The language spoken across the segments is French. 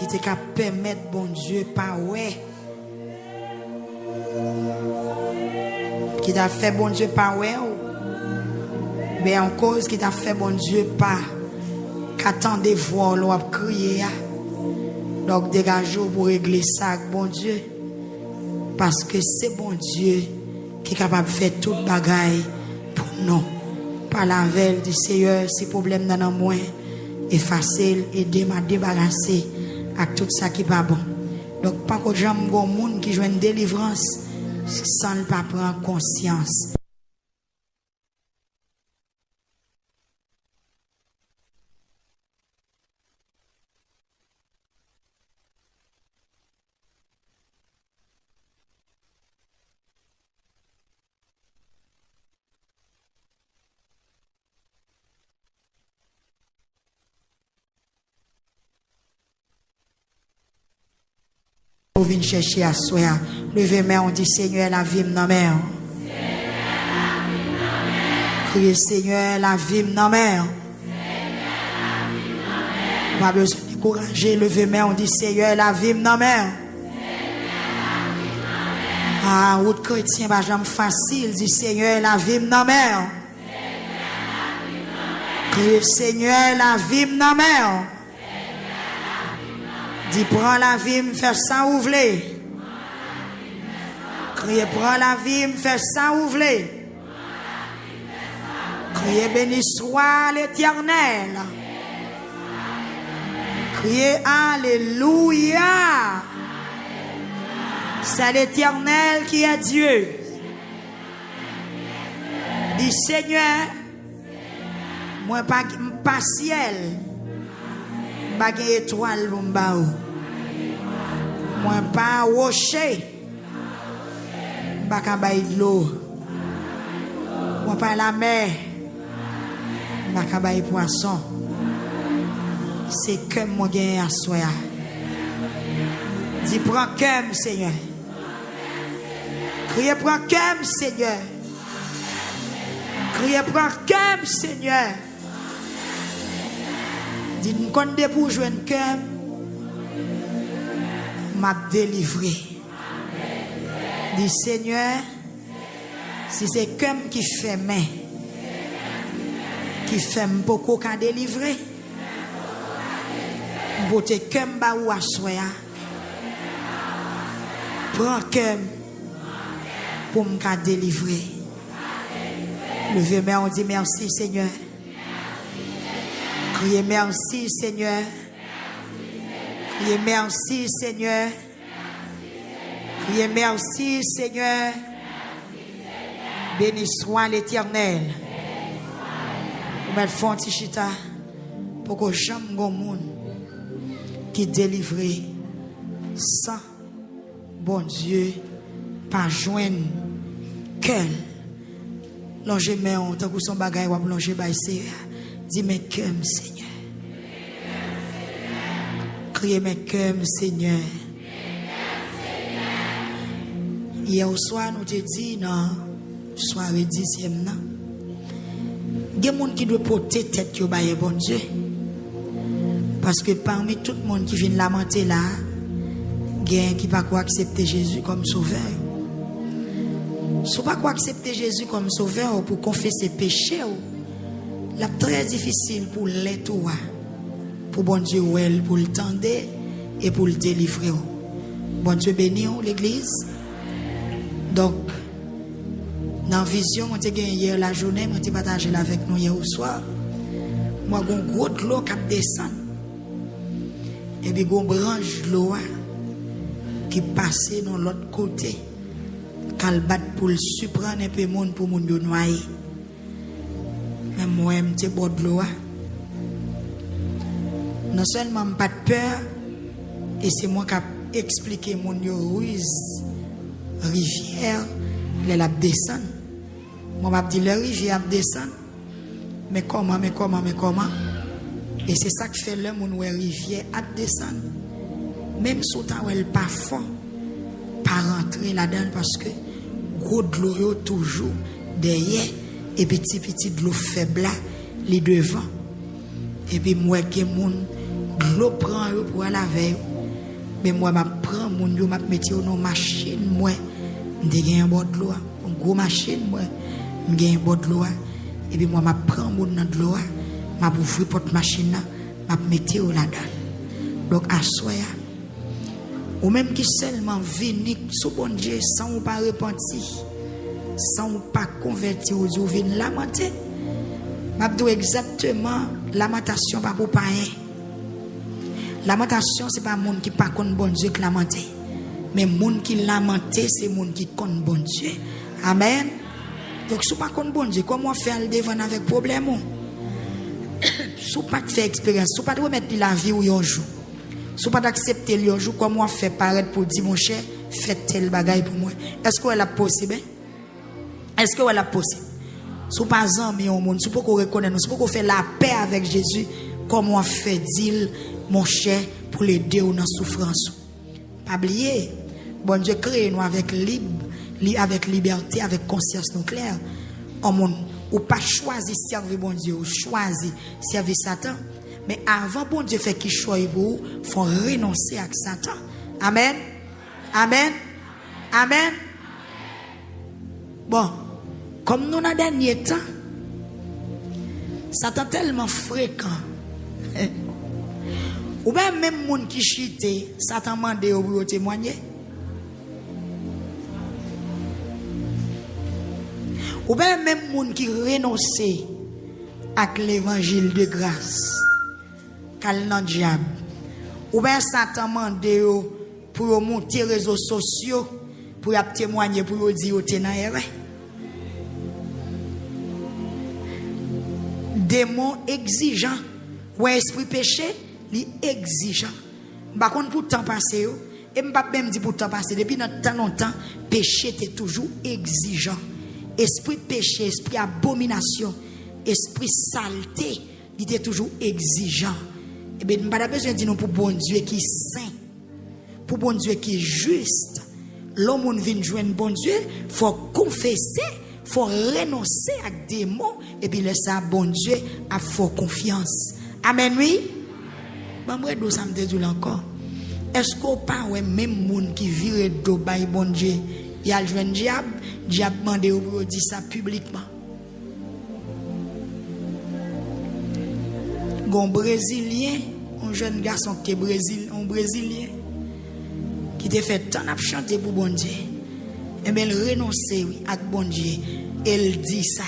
qui te cap permettre bon Dieu pas ouais qui t'a fait bon Dieu pas ouais mais en cause qui t'a fait bon Dieu pas qu'attendez voir l'on crier donc dégagez pour régler ça bon Dieu parce que c'est bon Dieu qui est capable de faire toute bagaille pour nous par la veille du Seigneur si problème dans moi est facile aider m'a débarrasser avec tout ça qui pas bon donc pas que j'aime gon monde qui joue une délivrance sans ne pas prendre conscience. Vous venez chercher à soi. Levez main, on dit Seigneur, la vie m'en mère. Criez Seigneur, la vie m'en mère. Pas besoin de décourager. Levez main, on dit Seigneur, la vie m'en mère. Ah, route chrétien, bah, j'aime facile. Dit Seigneur, la vie m'en mère. Criez Seigneur, la vie m'en mère. Dis, prends la vie, me faire ça ou v'lez. Criez, prends la vie, me faire ça ou v'lez. Criez, béni soit l'Éternel. Criez, Alléluia. C'est l'Éternel qui est Dieu. Dis, Seigneur, moi pas ciel. Pas étoile l'ombaou. Moi pas rocher. Pas kabay de l'eau. Moi pas la mer. Pas kabay poisson. C'est que moi gagne à soi. Dis prends comme Seigneur. Criez prends comme Seigneur. Criez prends comme Seigneur. Dis nous connaît pour joindre cœur m'a délivré. Dis Seigneur, si c'est comme qui fait main, qui fait beaucoup qu'à délivrer, beauté comme ba ou assoya, prends cœur pour me délivrer. Levez main, on dit merci Seigneur. Criez merci Seigneur. Criez merci Seigneur. Criez merci Seigneur. Béni soit l'Éternel. Vous mettez fond tichita pour que j'aime gon monde qui délivre sans bon Dieu pas joindre quel longer mais on tant que son bagage ou longer ba Seigneur. Dis mes cœurs Seigneur. Criez mes cœurs Seigneur. Hier au soir nous te dit non soirée 10e non. Il y a des gens qui doivent porter tête yo baye bon Dieu. Parce que parmi tout le monde qui vient lamenter là, il y a qui pas quoi accepter Jésus comme sauveur. Si pas quoi accepter Jésus comme sauveur pour confesser péché, c'est très difficile pour l'être pour bon Dieu pour le tendre et pour le délivrer. Bon Dieu béni l'église. Donc dans la vision, on a gagné hier la journée, on a partagé avec nous hier au soir. Moi, j'ai un gros de l'eau qui descend. Et puis, j'ai une branche de l'eau qui passe dans l'autre côté. Qui bat pour le surprendre un peu monde pour moun yo noyer. Mais moi, je suis bord de l'eau. Non seulement je n'ai pas de peur, et c'est moi qui ai expliqué mon yo ruse, rivière, elle a descend. Moi, je dis la rivière descend. Mais comment? Et c'est ça qui fait le monde où la rivière descend. Même si elle n'est pas fort, pas rentrer là-dedans parce que gros de l'eau toujours derrière et petit de l'eau faible les devant. Et puis moi qui mon l'eau prend pour laver. Mais moi, je prends mon yo, je mets dans une machine, moi, je un bord de l'eau, une grosse machine, moi, je un bord de l'eau. Et puis moi, je prends mon de l'eau, je ouvre porte machine, je mets là-dedans. Donc, à soi, ou même qui seulement vient sous bon Dieu sans ou pas repentir, sans ou pas convertir, ou venir lamenter. Je dis exactement, lamentation pas pour païen. Lamentation, ce n'est pas le monde qui pas contre bon Dieu qui lamente. Mais le monde qui lamente, c'est le monde qui contre bon Dieu. Amen. Donc, si vous pas contre bon Dieu, comment faire le devant avec problème? Si vous pas faire expérience, si vous pas remettre la vie où un jour, si vous pas accepter le jour, comment faire paraître pour dire, mon cher, faites tel bagaille pour moi. Est-ce qu'elle est possible? Est-ce qu'elle est possible? Si vous pas amis au monde, si vous pas reconnaître, si vous faire la paix avec Jésus, comment faire dire, mon cher, pour l'aider dans la souffrance. Pas oublier, bon Dieu crée nous avec avec liberté, avec conscience nous claire. On monde ou pas choisi servir bon Dieu, ou choisi servir Satan. Mais avant bon Dieu fait qu'il choisit pour faut renoncer à Satan. Amen. Amen. Amen. Bon, comme nous dans dernier temps, Satan tellement fréquent. Ou bien même moun qui chite, Satan mande pour témoigner. Ou bien même moun qui renonce à l'évangile de grâce, qu'al nan diable. Ou bien Satan mande pour monter les réseaux sociaux, pour témoigner, pour dire que tu es erreur. Démon exigeant, ou esprit péché, li exigeant. Par contre, pour temps passé, et m'pa même dit pour temps passé, depuis tant longtemps, péché était toujours exigeant. Esprit péché, esprit abomination, esprit saleté, il était toujours exigeant. Et bien, m'pa besoin de dire pour bon Dieu qui est saint, pour bon Dieu qui est juste. L'homme vient joindre bon Dieu, faut confesser, faut renoncer à des mots, et puis laisser à bon Dieu à fort confiance. Amen, oui. Moi, je ça me dit encore. Est-ce qu'on pas même monde qui vire de bail bon Dieu, il y a le diable, diable demande pour dire ça publiquement. Un Brésilien, un jeune garçon qui est Brésilien, qui te fait tant à chanter pour bon Dieu. Et bien, il renonce à bon Dieu. Elle dit ça.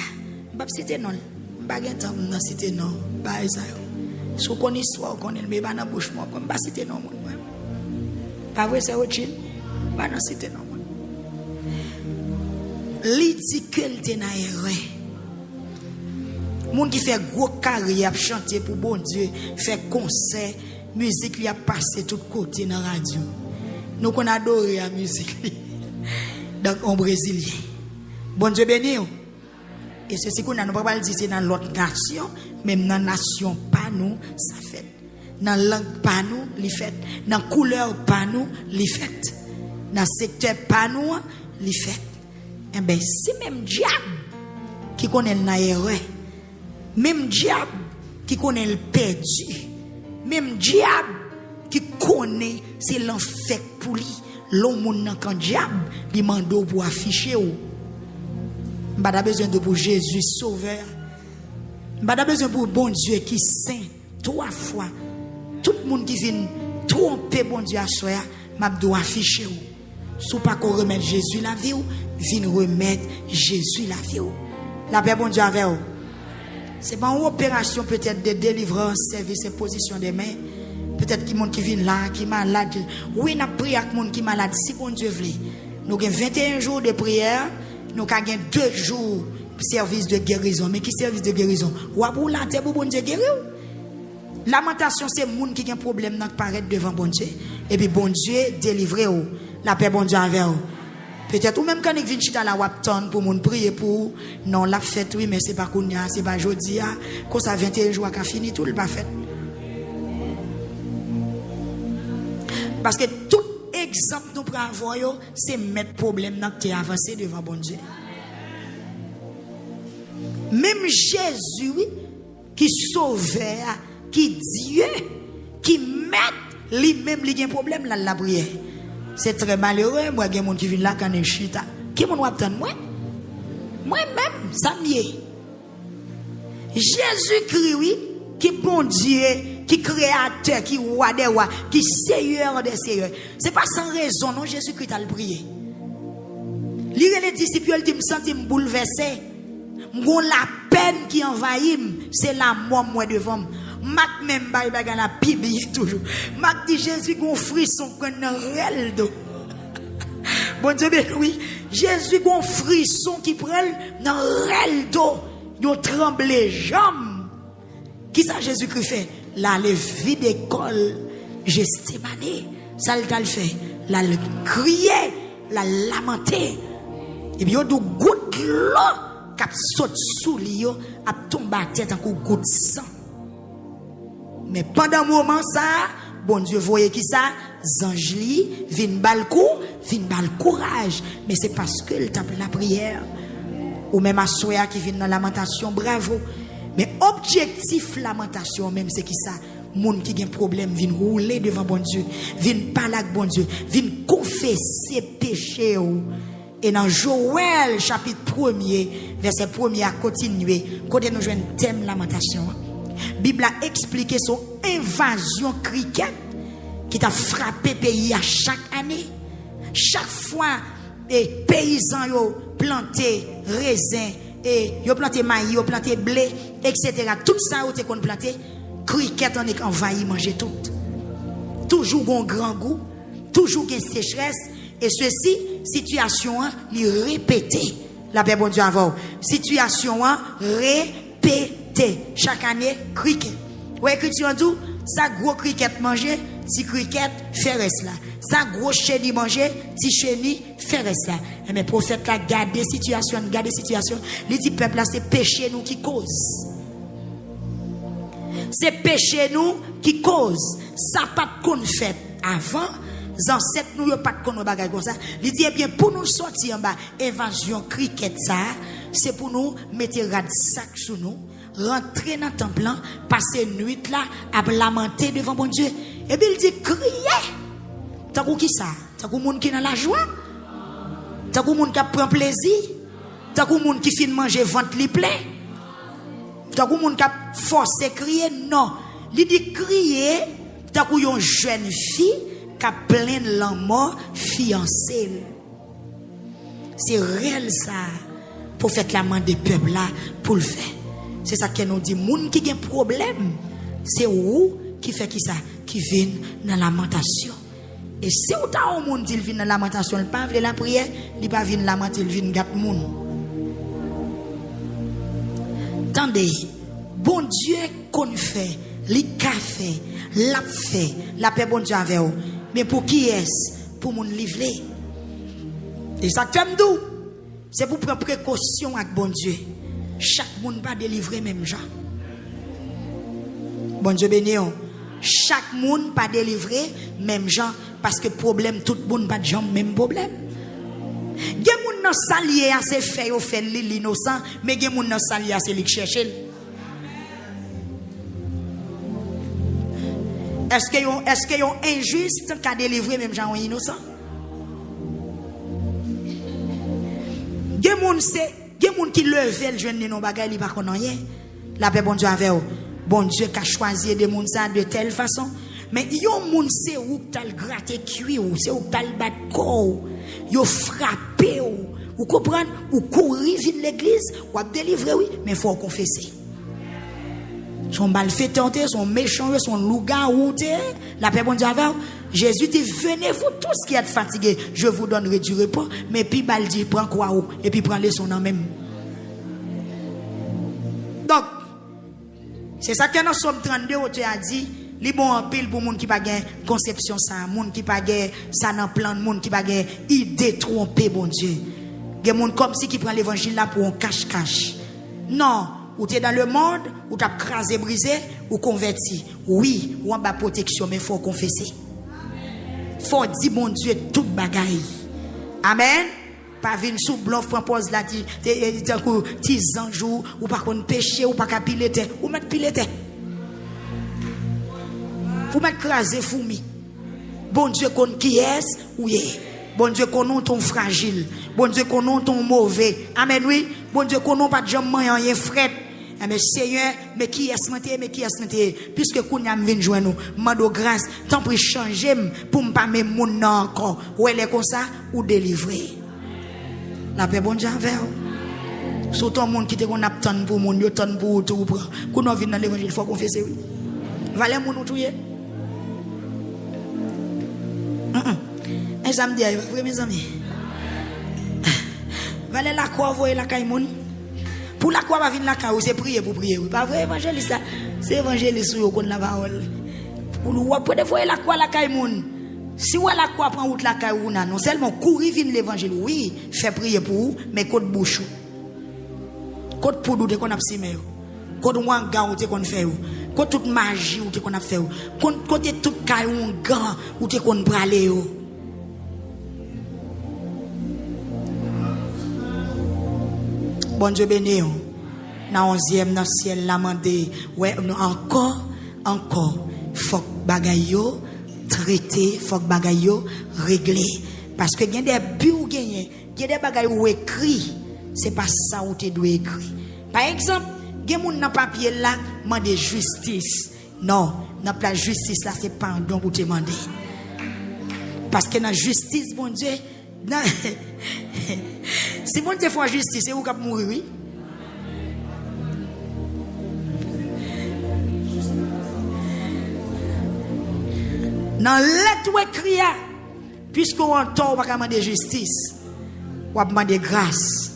Je ne vais pas citer non. Je ne vais pas citer non. Si vous connaissez l'histoire, vous connaissez, mais je ne vais pas bouche moi. Je ne vais pas citer non. Pas vrai, c'est autre chose. Je ne vais pas citer non. Il dit qu'elle était dans l'erreur. Les gens qui fait gros carrière, chanter pour bon Dieu, fait concert, musique, il a passé tout côté dans la radio. Nous qu'on adore la musique. Donc, en Brésilien. Bon Dieu béni. Et ceci qu'on a, nous ne pouvons pas le dire, c'est dans l'autre nation, même dans la nation, pas nous, ça fait. Dans la langue, pas nous, les fait. Dans la couleur, pas nous, les fait. Dans le secteur, pas nous, les fait. Eh bien, c'est même diable qui connaît l'erreur. Même diable qui connaît le perdu. Même diable qui connaît c'est l'enfer pour lui. L'homme n'a qu'un diable, il mando pour afficher ou. Pas besoin de pour Jésus sauveur. Pas besoin pour bon Dieu qui saint 3 fois. Tout le monde qui vient tromper bon Dieu à soi, m'a doit afficher ou. Si pas qu'on remettre Jésus la vie ou, vient remettre Jésus la vie ou. La paix bon Dieu avec vous. C'est pas une opération peut-être de délivrance, service et position des mains. Peut-être qu'il y a des gens qui viennent là, qui sont malades. Oui, nous avons prié avec les gens qui sont malades. Si bon Dieu veut. Nous avons 21 jours de prière. Nous avons 2 jours de service de guérison. Mais qui service de guérison? Ou pour la terre pour bon Dieu guérir? Lamentation, c'est les gens qui ont un problème qui paraît devant bon Dieu. Et puis bon Dieu délivre. La paix bon Dieu avec vous. Peut-être ou même quand ils viennent à la Wapton pour moun prier pour non la fête oui mais c'est pas kounya c'est pas jodi a quand ça 21 jours qu'a fini tout le pas fait. Parce que tout exemple nous prenons avoir c'est mettre problème dans qui avancer devant bon Dieu. Même Jésus qui sauveur qui Dieu qui met lui-même li un problème là la prière. C'est très malheureux, moi gen moun qui vient là quand chita. Qui moun wap tan moi? Moi-même, ça m'y Jésus-Christ, oui, qui bon Dieu, qui créateur, qui roi des rois, qui seigneur des seigneurs. C'est pas sans raison, non, Jésus-Christ a le prié. Lire les disciples, il dit, me senti bouleversé. M'gon la peine qui envahit, c'est la mort, moi, devant. Mac même, baga la Bible, toujours. Mac dit, Jésus, gon frisson, qu'on a réel d'eau. Bon Dieu, ben oui. Jésus, gon frisson qui prend dans réel d'eau. Yo tremblé, jambes. Qui ça Jésus-Christ fait? La le vide d'école, Gethsémani. Ça le fait. La le crier, la lamenter. Et puis, yo do goutte l'eau, cap saute sous lui, a tombé à tête en coup goutte sang. Mais pendant un moment, ça, bon Dieu, voyez qui ça? Zangeli, vin bal coup, vin bal courage. Mais c'est parce que le tape la prière. Ou même à Soya qui vient dans la lamentation, bravo. Mais objectif lamentation même c'est qui ça? Moun qui a un problème vient rouler devant bon Dieu, vient parler avec bon Dieu, vient confesser péché. Et dans Joël chapitre 1er, verset 1er à continuer, quand nous jouons un thème lamentation. Bible a expliqué son invasion cricket qui t'a frappé pays à chaque année. Chaque fois les paysans yo planté raisin et yo planté maïs, yo planté blé, etc. Tout ça yo te kon planté, cricket en est envahi manger tout. Toujours un grand goût, toujours une sécheresse et ceci situation li répété. La paix bon Dieu avant. Situation répété chaque année cricket. Ouais écriture dit ça gros cricket manger, si cricket fait reste là. Ça gros chenille manger, si chenille fait reste là. Mais prophète là garde situation, il dit peuple là c'est péché nous qui cause. C'est péché nous qui cause. Ça pas qu'on fait avant, ancêtres nous yo pas qu'on bagay comme ça. Il dit eh bien pour nous sortir en bas évasion cricket ça, c'est pour nous mettre rad sac sous nous, rentrer dans temple là, passer nuit là à lamenter devant bon Dieu. Et puis il dit crier. T'as qui ça? T'as qui monde qui dans la joie? T'as qui monde qui prend plaisir? T'as qui monde qui fin manger ventre li plein? T'as qui monde qui force crier? Non. Il dit crier, t'as qui une jeune fille qui a plein l'amour fiancée. C'est réel ça. Pour faire la main des peuples là pour le faire. C'est ça qu'elle nous dit. Moun qui a un problème, c'est où qui fait qui ça? Qui vient dans la lamentation. Et si vous avez un monde qui vient dans la lamentation, il ne pas la prière, il ne pas venir lamenter, il vient gâter monde. Attendez, bon Dieu qu'on fait, li café, la fait, la paix bon Dieu avec vous. Mais pour qui est-ce? Pour mon livrer. Et ça t'aime d'où? C'est pour prendre précaution avec bon Dieu. Chaque monde va délivrer même gens. Bon Dieu béni. Chaque monde pas délivrer même gens parce que problème tout le monde pas de gens même problème. Gen moun nan salier assez fait au fait l'innocent mais gen moun nan salier assez li chercher. Est-ce que yon injuste qu'a délivrer même gens innocent? Gen moun qui levé le jeune non bagay li pas connait rien. La paix bon Dieu avec vous. Bon Dieu qui a choisi des moun ça de telle façon. Mais yon moun c'est où t'al gratter cuit ou c'est où t'al battre corps. Yo frappé ou comprendre ou courir vinn l'église ou a délivrer oui, mais faut confesser. Son malfaiteur, son méchant, son loup-garou, la paix bon Dieu avec Jésus dit venez-vous tous qui êtes fatigués, je vous donnerai du repos, mais puis bal dit prends quoi ou et puis prends les son en même. Donc c'est ça que dans Somme 32 où tu as dit, li bon en pile pour moun qui pas gain conception ça, moun qui pas gain ça dans plan, moun qui pas gain idée tromper bon Dieu. Gen moun comme si qui prend l'évangile là pour un cache-cache. Non, ou tu es dans le monde, ou tu as crasé, brisé, ou converti. Oui, ou en bas protection, mais il faut confesser. Il faut dire bon Dieu tout bagaille. Amen. Pas venir sous bluff propose là ti anjou ou pas qu'on péché ou pas qu'à piler ou mettre piler. pour m'écraser fourmi. Bon Dieu connaît qui est ou est. Bon Dieu connaît ton fragile. Bon Dieu connaît ton mauvais. Amen oui. Bon Dieu connaît pas de jambe rien fret. Mais Seigneur, mais qui est-ce puisque qu'on a venu joindre nous, mando grâce, tant pour changer pour me pas même mon encore. Ou elle est comme ça ou délivrer. La paix bon Dieu avec vous. Surtout le monde qui te qu'on attend pour monde, yo attend pour tout pour. Qu'on a vient dans l'évangile, faut confesser oui. Valait mon nous touyer. Ça me dit, mes amis. Valait la croix voyer la caille. Pour la croix va venir la caille, c'est prier pour prier. Pas vrai évangéliste, c'est évangéliste qui connaît la parole. Pour nous pour des fois la croix la caille moun. Si vous la croix prend route la caille ou non seulement courir vinn l'évangile oui, fait prier pour vous, mais côté bouche. Côté poudre de qu'on a simé. Côté wanga ou te qu'on fait ou. Côté toute magie ou te qu'on a fait ou. Côté toute caille ou gant ou te qu'on braler ou. Bon Dieu béni. Dans 11e dans ciel la mandé. Ouais, encore faut bagay yo traité, faut bagay yo réglé parce que il y a des buts ou il y a des bagay ou écrit, c'est pas ça ou tu dois écrire. Par exemple, il y a moun nan papier là demander justice. Non, dans la justice là c'est pardon pour te demander. Parce que dans justice bon Dieu si bon Dieu fait justice, c'est où qu'on mourir oui. Dans l'être écrit, puisqu'on entend, on va demander justice, on va demander grâce.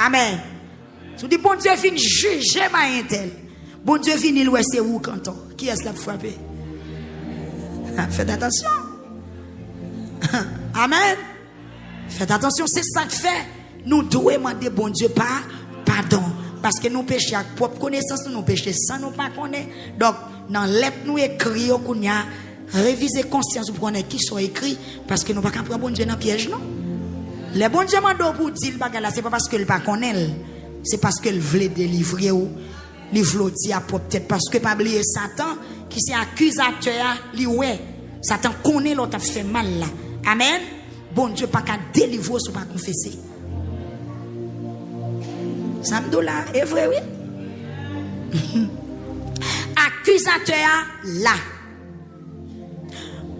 Amen. Si dit bon Dieu vient juger ma intel, bon Dieu vient louer c'est où canton. Qui est-ce qui a frappé? Faites attention. Amen. Faites attention, c'est ça que fait. Nous devons demander bon Dieu pardon. Parce que nous péchons avec propre connaissance, nous péchons sans nous pas connaître. Donc, dans l'être nous écrit, qu'on a révisé conscience pour connaître qui sont écrits, parce que nous ne pouvons pas prendre bon Dieu dans le piège, non? Les bon Dieu m'ont pour dire le ce n'est pas parce qu'elle ne connaît pas, c'est parce qu'elle veut délivrer ou livre dire peut-être parce que pas oublier Satan qui c'est accusateur, lui ouais, Satan connaît l'autre fait mal là. Amen. Bon Dieu pas qu'à délivrer ou pas confesser. Samedi là, est vrai, oui. Accusateur là.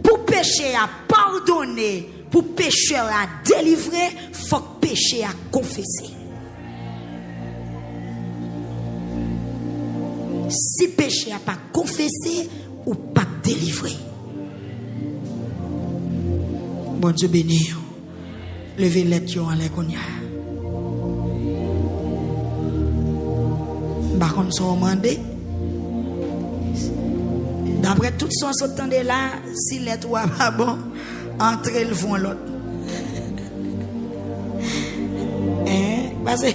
Pour pécher à pardonner, pour pécher à délivrer, faut pécher à confesser. Si péché à pas confesser ou pas délivrer. Bon Dieu béni. Levez les yeux en l'air qu'on y a. Par contre, sont demandés. D'après tout son s'entendait là, si les trois pas bon, entrez le fond l'autre. Parce que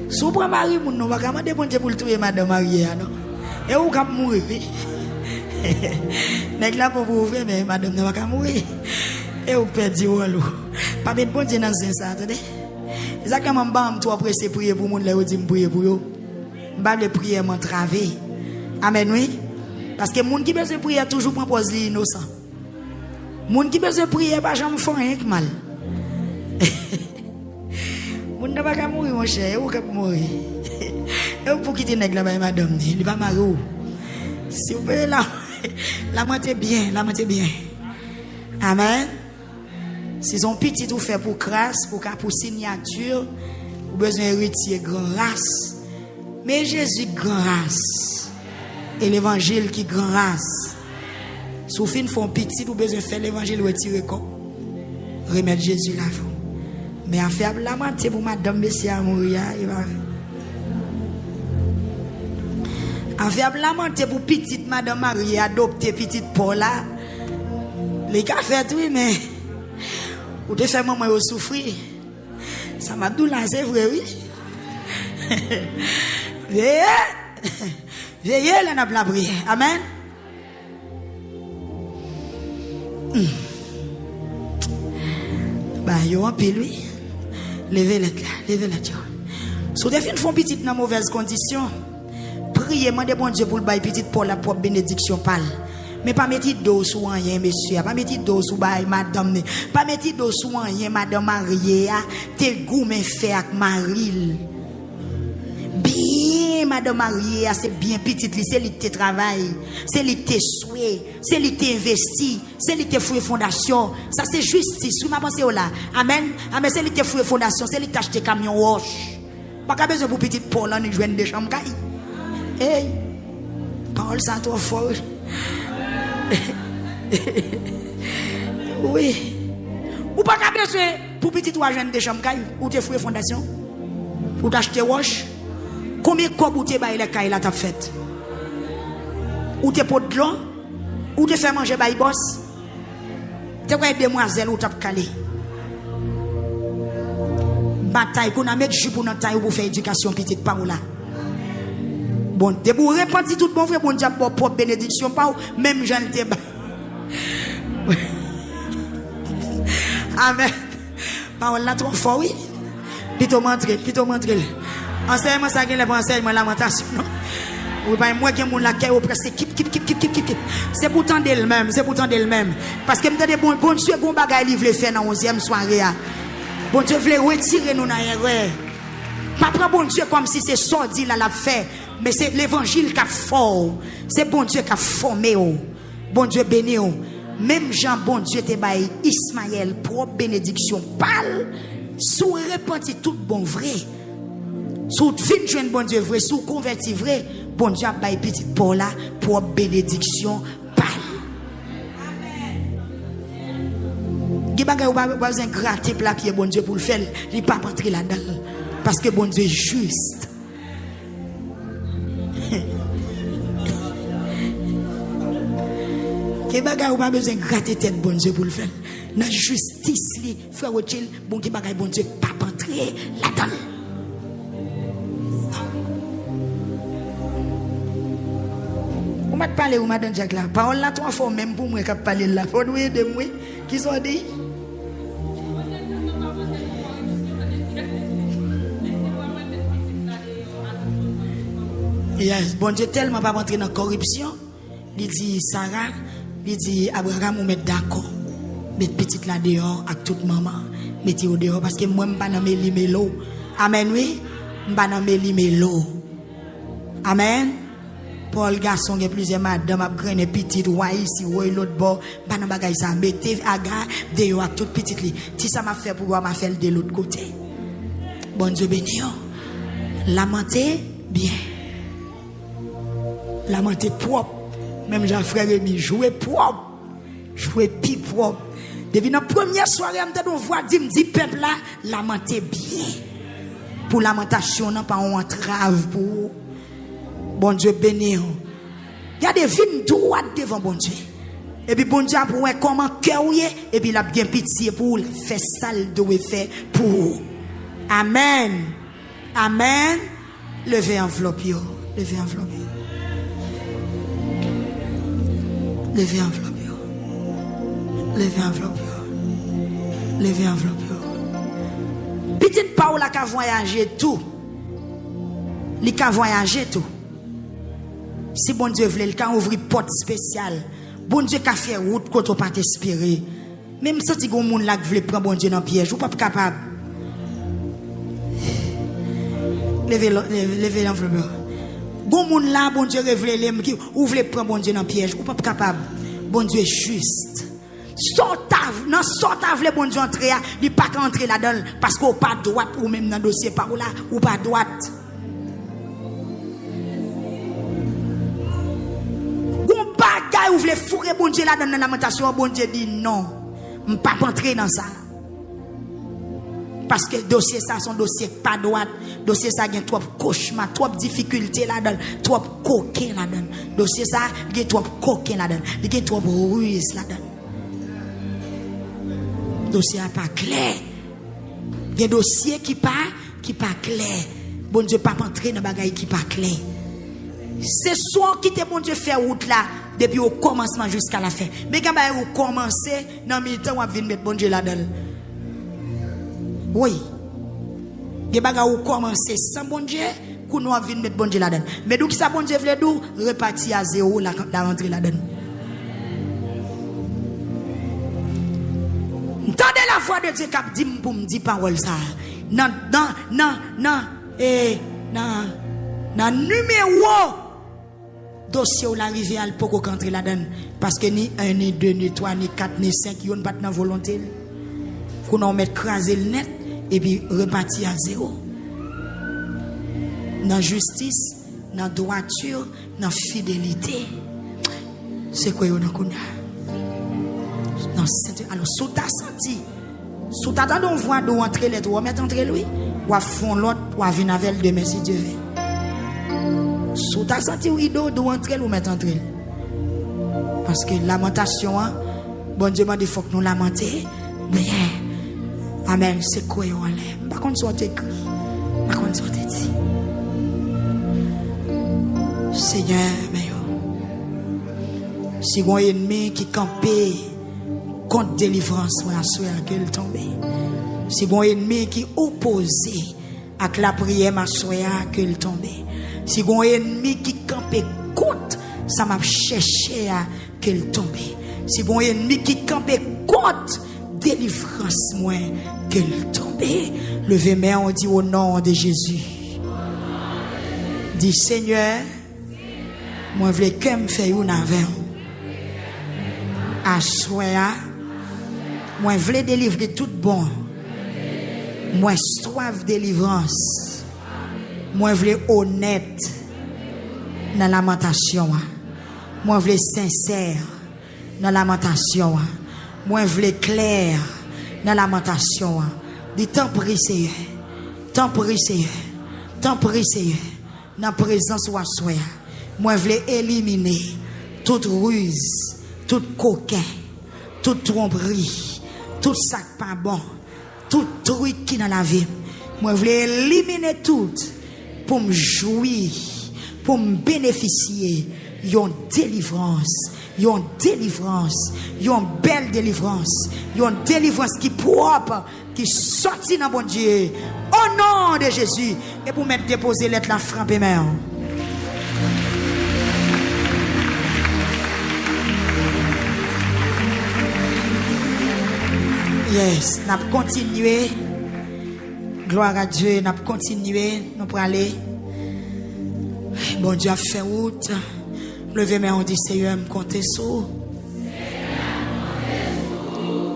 si vous prenez Marie, vous ne pouvez pas demander pour le tuer Madame Marie. Et vous pouvez mourir. N'est-ce pas pour vous ouvrir, mais Madame ne va pas mourir. Et vous perdez l'eau. Pas de bon Dieu dans ça, attendez. C'est ça que je suis pressé prier pour les gens qui prier pour eux. Je vais prier m'entraver. Amen, oui. Parce que les gens qui besoin de prier toujours propose l'innocent. Les gens qui besoin de prier, pas jamais font rien de mal. Les gens ne vont pas mourir, mon cher. Ils vont mourir. Et vous pouvez quitter là-bas, madame. Il va mourir. Si vous pouvez la moitié bien, la moitié bien. Amen. Si son petit tout fait pour grâce, pour signature, vous avez besoin de retirer grand race. Mais Jésus grand race. Et l'évangile qui grand race. Si vous font petit, vous avez besoin de faire l'évangile retirer quoi? Remettre Jésus là. Mais à faire la moitié pour madame Messie à mourir, il va. À faire la moitié pour petite madame Marie adopter petite Paula. Les gars fait oui, mais ou te faire maman souffrir. Ça m'a dit là, c'est vrai, oui. Veillez, là, n'a pas prière. Amen. Bah, yo en pile, lui. Levez-le là, levez-le là. Si vous font petite dans mauvaise condition, priez, demandez bon Dieu pour le bail petite pour la propre bénédiction parle. Mais pas mettre dos sous rien, monsieur. Pas mettre dos sous bail, madame. Pas mettre dos sous rien, madame mariée. T'es goût, mais fait avec Maril. Bien, madame mariée, c'est bien petite, c'est lui qui travaille. C'est lui qui souhait. C'est lui qui investi. C'est lui qui fait fondation. Ça, c'est justice. Vous m'avez pensé là. Amen. Amen. C'est lui qui fait fondation. C'est lui qui achète camion wash. Pas qu'à besoin pour petite Paul, on joue des chambres. Hey, parole ça trop fort. Oui. Ou pas qu'à besoin pour petite ou jeune des chambres ou te fouer fondation ou t'acheter wash. Combien de cob ou te bail les cailles là t'as fait? Ou te pot de l'eau ou te fait manger bail boss. Te quoi demoiselle ou t'as calé. Bataille qu'on a mettre pour notre taille pour faire éducation petite pas là. Bon, de vous répondre tout bon frère, bon Dieu pour propre bénédiction pas même j'en te bas. Amen. Parole là trop fort oui. Plutôt montrer. Enseignement ça qui est enseignement lamentation. Ou pas moi qui mon la caille au presque kip. C'est pourtant d'elle-même, parce que me bon Dieu bon bagaille livre faire dans 11e soirée. Bon Dieu voulait retirer nous dans l'erreur. Pas prendre bon Dieu comme si c'est sordi là la fait, mais c'est l'évangile qui a fort. C'est bon Dieu qui a formé. Bon Dieu béni. Même Jean bon Dieu te bail Ismaël propre bénédiction parle sous repenti tout bon vrai. Sous fin jeune bon Dieu vrai, sous converti vrai, bon Dieu a bail petite Paul là propre bénédiction parle. Qui bagay ou pas besoin gratter plat pied bon Dieu pour le faire, il pas rentrer là-dedans parce que bon Dieu est juste. Qui bagay ou pas besoin gratter tête bon Dieu pour le faire. Dans justice li frère Ochil, bon qui bagay bon Dieu pas rentrer là-dedans. Vous m'avez parlé ou madame Jack là, parole là trois fois même pour moi qui parler là. Faut nous aider moi qui sont dit. Yes, bon Dieu tellement pas rentrer dans la corruption. Il dit Sarah, il dit Abraham ou mettre d'accord. Mettre petite là dehors avec toute maman, mettez au dehors parce que moi je pas dans mes limélo. Amen oui, je pas dans mes limélo. Amen. Paul garçon il y a plusieurs madame a graine petite ouais ici ouais l'autre bord, pas dans bagage ça mettez aga dehors avec toute petite li. Si ça m'a fait pour m'a faire de l'autre côté. Bon Dieu béni. Lamenter bien. Lamenter propre. Même Jean-Frère Rémi jouer propre. Jouer pi propre. Depuis la première soirée, on voit dit peuple là, lamenter bien. Pour lamentation, non pas une entrave pour. Bon Dieu béni. Il y a des vignes droites devant bon Dieu. Et puis bon Dieu pour voir comment cœur et puis il a bien pitié pour faire ça le doit faire pour. Amen. Amen. Levez enveloppe yo. Levez enveloppe yo. Levez enveloppe yo. Levez enveloppe yo. Levez enveloppe yo. Petite Paola qui a voyagé tout. Il a voyagé tout. Si bon Dieu voulait, il a ouvert porte spéciale. Bon Dieu a fait route quand on pas t'espérer. Même si tu as un monde là qui veut prendre bon Dieu dans le piège, ou pas capable. Levez l'enveloppe. Bon monde là, bon Dieu révèle qui ouvre prendre bon Dieu dans le piège, ou pas capable. Bon Dieu est juste. Sortave, non sortave le bon Dieu entrer, il pas entrer là-dedans parce qu'on pas droite ou même dans le dossier par là ou pas droite. Vous voulez fourrer bon Dieu là dans la lamentation, bon Dieu dit non, je ne peux pas entrer dans ça. Parce que dossier ça, son dossier pas droit, dossier ça a trop cauchemar, trop difficulté là-dedans, trop coquin là-dedans. Dossier ça, il y a trop coquin là-dedans, il y a trop ruse là-dedans. Dossier pas clair. Il y a dossier qui pas clair. Bon Dieu pas entrer dans bagaille qui pas clair. C'est soit qui te bon Dieu fait route là depuis au commencement jusqu'à la fin. Mais quand vous commencez dans le milieu, on va venir mettre bon Dieu là-dedans. Oui. Des bagages ou commencer sans bon Dieu, qu'on nous vient mettre bon Dieu là-dedans. Mais d'où qui ça bon Dieu veut d'où repartir à zéro la rentrée là-dedans. Entendez la voix de Dieu qui dit pour me dire parole ça. Non numéro dossier ou l'arrivée à l'poko rentrer là-dedans parce que ni 1 ni 2 ni 3 ni 4 ni 5 yon pas dans volonté. Qu'on on met craser le net et puis repartir à zéro. Dans justice, dans droiture, dans fidélité. C'est quoi yon a? Alors, sous ta senti, sous ta tendon, on voit d'où entrer les trois, mettre entre lui, ou à fond l'autre, ou à venir avec demain si Dieu veut. Sous ta senti, ou d'où entrer, ou mettre entre lui. Parce que lamentation, bon Dieu m'a dit, il faut que nous lamenter. Mais, amen, c'est quoi yon allait? Par contre, soit écrit, par contre, soit dit. Seigneur, mais si vous avez un ennemi qui campait, contre délivrance, moi, à qu'elle tombe. Si bon ennemi qui opposé avec la prière, ma soeur, qu'elle tombe. Si bon ennemi qui campe contre, ça m'a cherché à qu'elle tombe. Si bon ennemi qui campe contre délivrance, moi, qu'elle tombe. Levez main, on dit au nom de Jésus. Dis Seigneur, moi, je veux que me fasse une avec. À soeur, moi, je veux délivrer tout bon. Moi, soif délivrance. Moi, je veux honnête dans la lamentation. Moi, je veux sincère dans la lamentation. Moi, je veux clair dans la lamentation. Dis tant prie, Seigneur. Tant prie, Seigneur. Tant prie, Seigneur. Dans la présence de soi. Moi, je veux éliminer toute ruse, toute coquin, toute tromperie. Tout ça pas bon, tout truc qui dans la vie, moi je voulais éliminer tout pour me jouir, pour me bénéficier d'une délivrance, une belle délivrance, une délivrance qui propre, qui sortit dans bon Dieu, au nom de Jésus, et pour mettre déposer l'être la frappe main. Yes, nous allons continuer. Gloire à Dieu, nous allons continuer. Nous allons aller. Bon Dieu a fait route. Levez main, on dit Seigneur, me comptez sur.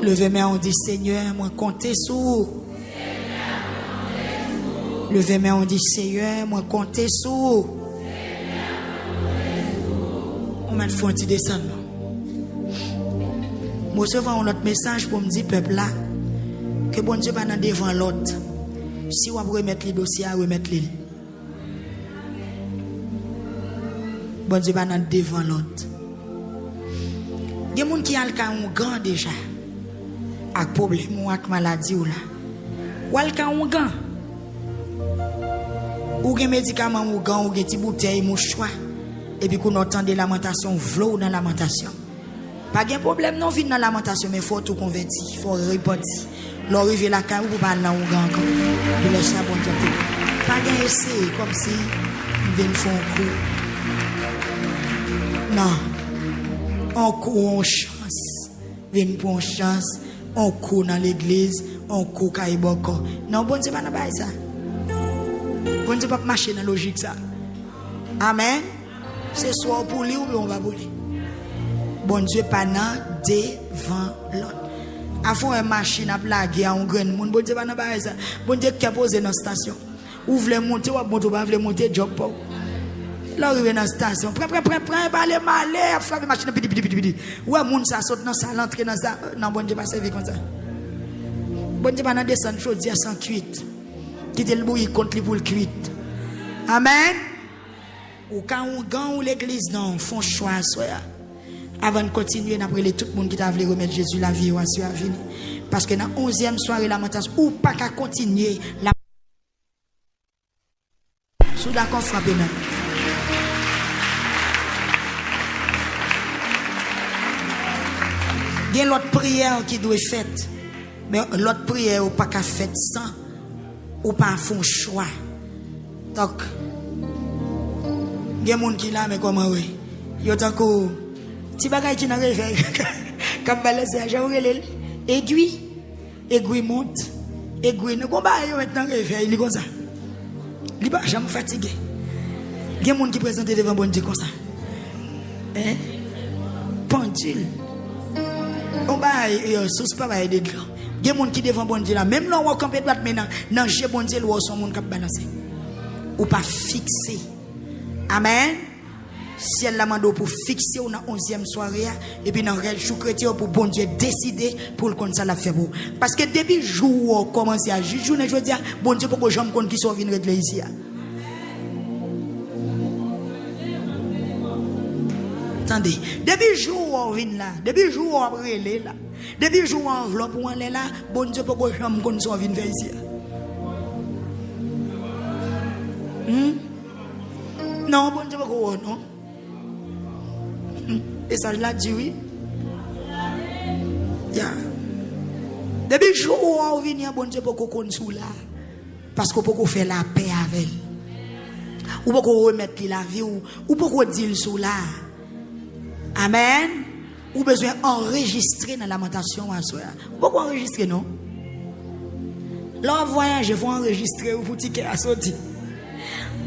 Levez main, on dit Seigneur, me comptez sur. Levez main, on dit Seigneur, me comptez sur. On m'a fait un petit descendre. Je recevais un autre message pour me dire, peuple là, que bon Dieu va dans devant l'autre. Si on va remettre les dossiers, remettre les. Bon Dieu va dans devant l'autre. Il y a des gens qui ont le gant déjà. Avec problème ou avec maladie ou là. Ou le cas ou gant. Ou des médicaments ou gant ou des petits bouteilles mouchoir. Et puis qu'on entend des lamentations, v'lou dans la lamentation. Pas de problème, non, vite dans la lamentation, mais il faut tout convertir, il faut répondre. L'arrivée la caille, ou pas là, ou grand, il laisse la bonne tête. Pas de essai, comme si il vient faire un coup. Non. On court en chance. Vient pour une chance. On court dans l'église. On court à Iboko. Non, bon Dieu, pas dans ça. Bon Dieu, pas marcher dans la logique, ça. Amen. C'est soit pour lui ou on va pour lui. Bon Dieu pas devant l'autre. Avant une machine à blaguer à un grand monde, bon Dieu pas dans ça. Bon Dieu qui a posé dans la station. Ou voulez monter ou pas voulez monter job pas. Là arrivé dans la station, prêt pas aller malé, frapper machine piti. Ouais monde ça saute dans ça, l'entrée dans ça. Non bon Dieu pas servir comme ça. Bon Dieu pas dans descendre chaudière sans cuite. Quitter le bouilli contre lui pour le cuite. Amen. Ou quand on gagne ou l'église non, font choix soya. Avant de continuer, après tout le monde qui t'a voulu remettre Jésus la vie ou à venir. Parce que dans la 11e soirée lamentation, ou pas qu'à continuer la. Sous d'accord, frappez même. Il y a l'autre prière qui doit être faite. Mais l'autre prière ou pas qu'à faire sans ou pas font choix. Donc, il y a des gens qui là, mais comment oui? Il y a tant que si bagay qui n'a rien fait, comme balancer, j'ai oublié aiguille, aiguille monte, aiguille ne combat maintenant fait, il est comme ça. Il pas jamais fatigué. Il y a des gens qui présentent devant bon Dieu comme ça. Hein? Pendule. On va sous pas aider de là. Il y a des gens qui devant bon Dieu là, même là on camper droite maintenant, dans chez bon Dieu là, son monde qui balancer. Ou pas fixé. Amen. Si elle l'a demandé pour fixer ou dans 11e soirée et puis dans le jour chrétien pour bon Dieu décider pour le compte ça la fait pour. Parce que depuis jour commencer à juger, je veux dire bon Dieu pour que j'aime compte qui sont venus régler ici. Attendez, depuis jour on vient là, depuis jour on brûler là, depuis jour on enveloppe on est là, bon Dieu pour que j'aime compte qui sont venus faire ici. Non, bon Dieu pour que non. Et ça, je l'ai dit, oui. Yeah. Depuis le jour où on vient, bon Dieu, pour qu'on soit là. Parce qu'on peut faire la paix avec elle. Ou pour qu'on remette la vie, ou pour qu'on dise sous là. Amen. Ou besoin d'enregistrer dans la lamentation à soi. Ou pour qu'on enregistrer, non? Là, voyage, il faut enregistrer ou pour ticket à sortir.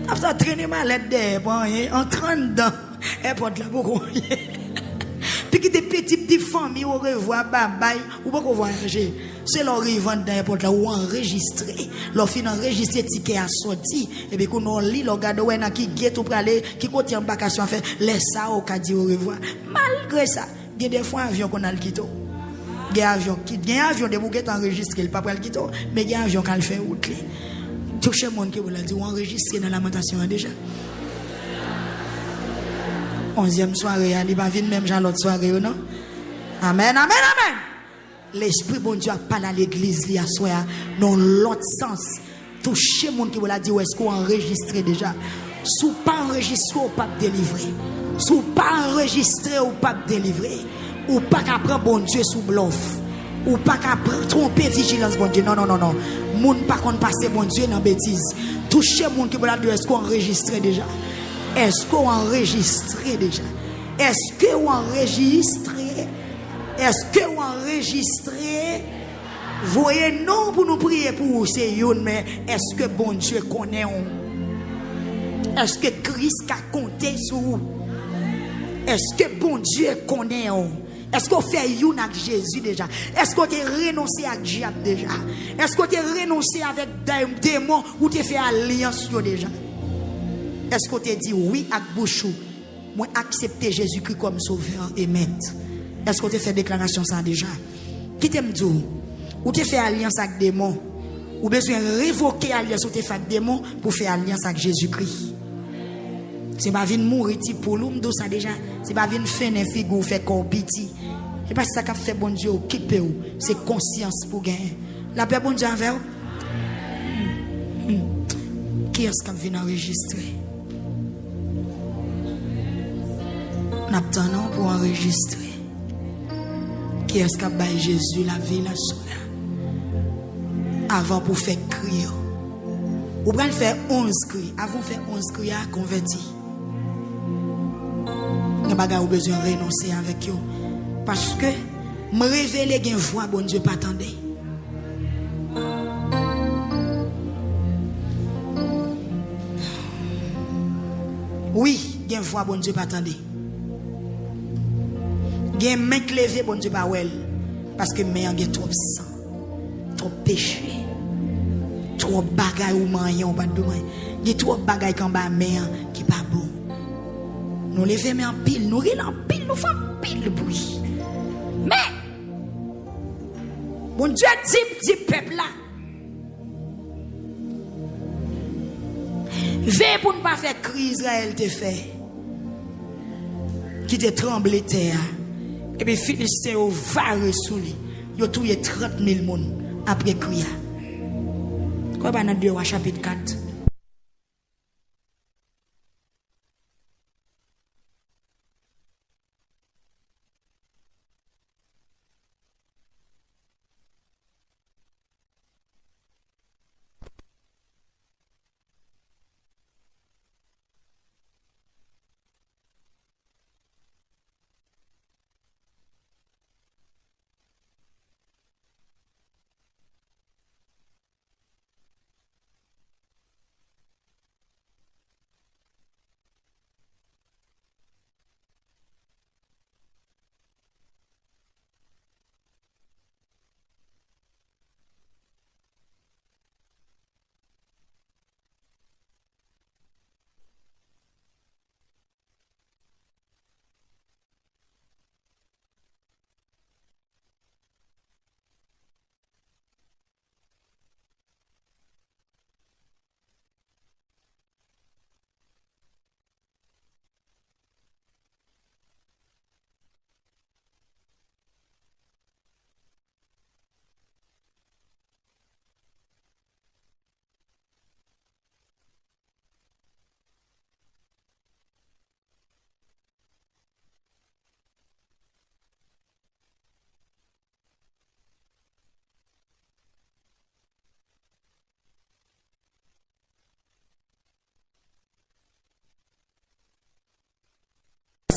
Après, traîner ma lettre d'air, en train dedans, et pour la beaucoup. Puis que des petites familles au revoir, bye ou pas qu'on voyager. C'est leur revendre dans n'importe là ou enregistrer. Leur fin enregistrer ticket à sortir. Et puis qu'on lit, leur garde ouais qui guette ou aller, qui continue en vacation à faire, laisse ça au cas dit au revoir. Malgré ça, il y a des fois avion qu'on a le quitto. Il y a avion de bouquet enregistré, le papa le quitto, mais il y a avion qu'on le fait route. Touchez mon qui vous l'a dit, ou enregistrer dans la lamentation déjà. 11e soirée, il va venir même l'autre soirée, non? Amen, amen, amen. L'Esprit bon Dieu a parlé à l'église, il y a soir, dans l'autre sens. Touchez mon qui vous l'a dit, ou est-ce qu'on enregistre déjà? Si vous pas enregistré, ou pas délivrer. Si vous pas enregistré, ou pas délivrer. Ou pas qu'à prendre bon Dieu sous bluff. Ou pas qu'à tromper vigilance bon Dieu. Non, non, non, non. Moun pas qu'on passe bon Dieu dans bêtise. Touchez mon qui vous l'a dit, est-ce qu'on enregistre déjà? Est-ce qu'on enregistre déjà? Est-ce qu'on enregistre? Est-ce qu'on enregistre? Voyez, non pour nous prier pour vous, c'est une, mais est-ce que bon Dieu connaît on? Est-ce que Christ a compté sur vous? Est-ce que bon Dieu connaît on? Est-ce qu'on fait une avec Jésus déjà? Est-ce qu'on a renoncé avec diable déjà? Est-ce qu'on a renoncé avec des démons ou tu fait alliance déjà? Est-ce qu'on te dit oui avec bouche? Moi accepter Jésus-Christ comme sauveur et maître. Est-ce qu'on te fait déclaration ça déjà? Qui t'aime dire? Ou te fait alliance avec démons? Ou besoin révoquer alliance ou te fait démon pour faire alliance avec Jésus-Christ? C'est pas venir mourir pour l'homme de ça déjà. C'est pas venir faire un figure faire corps petit. C'est pas ça qu'a fait bon Dieu quitter ou. C'est conscience pour gagner. La paix bon Dieu envers. Qui est-ce qui vient enregistrer? Nous attendons pour enregistrer. Qui est-ce qui a baillé Jésus la vie la soeur? Avant pour faire crier. Ou bien faire 11 cris. Avant de faire 11 cris à convertir. Nous avons besoin de renoncer avec eux. Parce que me révéler une voix, bon Dieu, pas attendre. Oui, il y a une voix, bon Dieu, pas attendre. Il y a une main levée, bon Dieu, pas well. Parce que il y a trop de sang, trop de péché, trop de bagailles ou maillons, pas de domaine. Il y a trop de bagailles qui bas main qui pas bon. Nous levons mais en pile, nous relons en pile, nous faisons pile le bruit. Mais, bon Dieu dit peuple là. Veille pour ne pas faire crise, Israël te fait. Qui te tremble terre. Et puis Philistin au varé sous lui. Il a tué 30 000 personnes après crier. Quoi dans 2 Rois chapitre 4.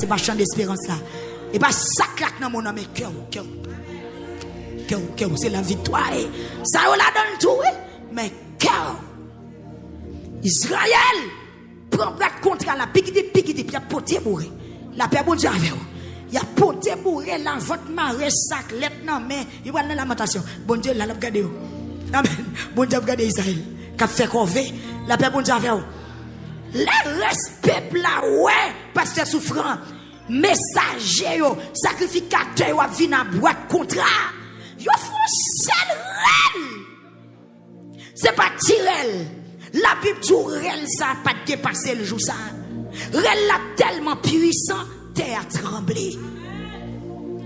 c'est pas chant d'espérance là. Et pas ça claque dans mon âme, mais cœur. C'est la victoire. Ça, on la donne tout, mais cœur. Israël prend bras contre la piquide, puis il a poté bourré. La paix, bon Dieu, avec vous. Il a poté bourré, la votre marée, sac, lettre, non, mais il va dans lamentation. Bon Dieu, là, regardez vous. Amen. Bon Dieu, regardez Israël. Qui fait corvée. La paix, bon Dieu, avec vous. Le respect, là, ouais, pasteur souffrant. Messager, sacrificateur, a vu dans boîte contrat. Yo font seul rel. C'est pas tirel. La Bible dit rel ça pas dépasser le jour ça. Rel là tellement puissant, terre a tremblé.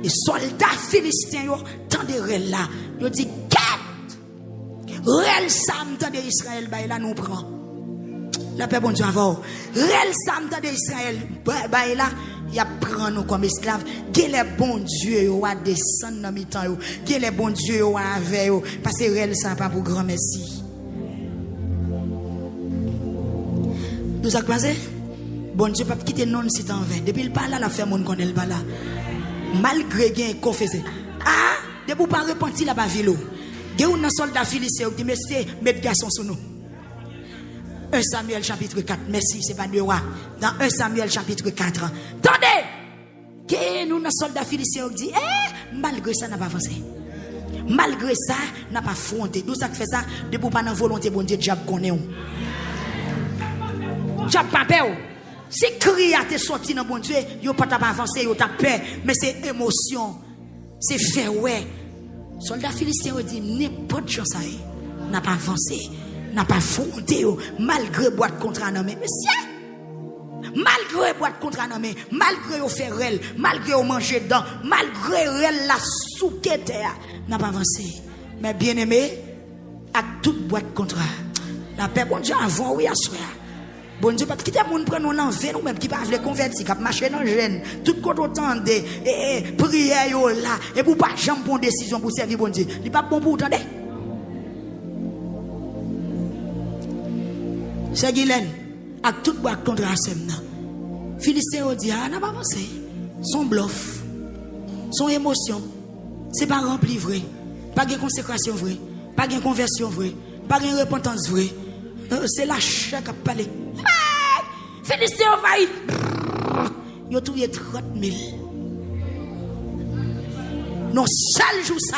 Les soldats philistins yo tendez rel là. Yo dit quête. Rel ça m'tendez Israël bah là nous prend. La paix bon Dieu avant. Rel ça m'tendez Israël bah là il a prend nous comme esclaves. Quel est bon Dieu yo a descendre dans mi-temps yo. Quel est bon Dieu yo a avec yo parce que rel ça pas pour grand merci. Nous a croisé. Bon Dieu pas quitter non si t'en veux. Depuis le pas là la fait mon connaît pas là. Malgré gain confessé. Ah, depuis pas repenti là bas vélo. Gain un soldat philistin qui dit monsieur mettre garçon sur nous. 1 Samuel chapitre 4. Merci, c'est pas de roi. Dans 1 Samuel chapitre 4. Attendez! Que nous, nos soldats philistins, on dit, malgré ça, n'a pas avancé. Malgré ça, n'a pas affronté. D'où ça fait ça? Depuis pas dans volonté, bon Dieu, diable connaît. Diable pas peur. Si cri a été sorti dans bon Dieu, yo pas avancé, yo ta peur. Mais c'est émotion. C'est fait, ouais. Soldats philistins, on dit, n'importe chose ça, n'a pas avancé. N'a pas fondé malgré boîte contrat nommé monsieur malgré boîte contrat nommé malgré au faire elle malgré au manger dedans malgré elle la souquée n'a pas avancé mais bien aimé à toute boîte contrat la paix bon Dieu avant oui à soi bon Dieu pas quitter monde prendre l'envers nous même qui pas veut convertir qui marcher dans jeune tout côté autant de prière yo là et pour pas jamais prendre décision pour servir bon Dieu il pas bon pour entendre. C'est Guylaine, avec toute boîte contre la semaine. Philistin a dit, n'a pas avancé. Son bluff, son émotion, c'est pas rempli vrai. Pas de consécration vrai. Pas de conversion vrai. Pas de repentance vrai. C'est la chair qui a parlé. Philistin a failli. Il a trouvé 30 000. Non, seul jour ça.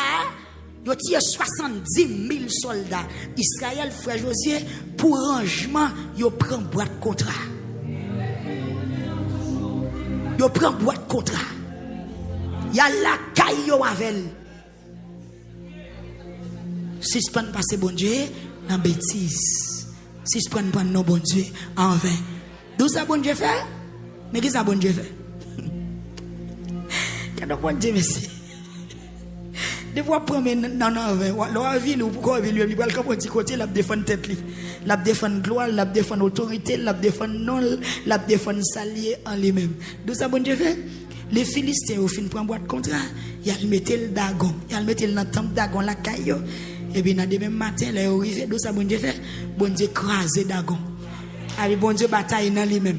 Il a tiré 70 000 soldats. Israël, frère Josué, pour rangement, il prend boîte contrat. Il prend boîte contrat. Il y a la caille avec. Si je prends passer bon Dieu, dans bêtise. Si je prends pas non bon Dieu, en vain. D'où ça bon Dieu fait? Mais qu'est-ce que ça bon Dieu fait? Qu'est-ce que bon Dieu merci? Des fois, premier dans la ville ou pourquoi il lui a comme un petit côté, la défendre tête, la défendre gloire, la défendre autorité, la défendre non, la défendre salier en lui-même. D'où ça, bon Dieu fait? Les Philistins, au fin, prennent boîte contrat, ils mettent le dagon, ils mettent dans le temple dagon, la caille, et puis, dans le même matin, ils sont arrivés. D'où ça, bon Dieu fait? Bon Dieu crase dagon. Allez, bon Dieu bataille dans lui-même.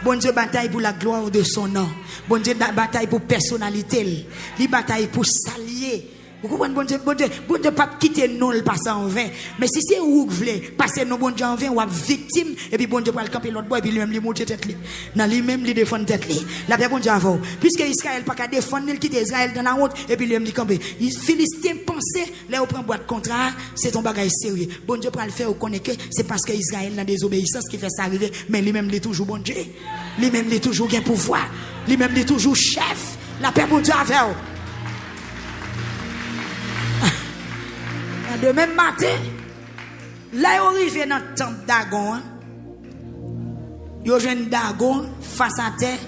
Bon Dieu bataille pour la gloire de son nom. Bon Dieu bataille pour personnalité. Il bataille pour s'allier. Vous comprenez, bon Dieu pas quitter nous le passer en vain. Mais si c'est où vous voulez passer nos bon Dieu en vain, ou victime, et puis bon Dieu va le camper l'autre bois, et puis lui-même, lui monter tête. Dans lui-même, lui défendre tête. La paix, bon Dieu avant. Puisque Israël pas qu'à défendre, il quitte Israël dans la honte, et puis lui-même, lui camper. Les Philistins pensaient, là, on prend boîte contrat, c'est ton bagage sérieux. Bon Dieu pour le faire, on connaît que c'est parce que Israël dans désobéissance qui fait ça arriver, mais lui-même, il est toujours bon Dieu. Lui-même, il est toujours gain pouvoir. Lui-même, il est toujours chef. La paix, bon Dieu avant. De même matin, là, il arrive dans le temple Dagon. Il y a un Dagon face à terre,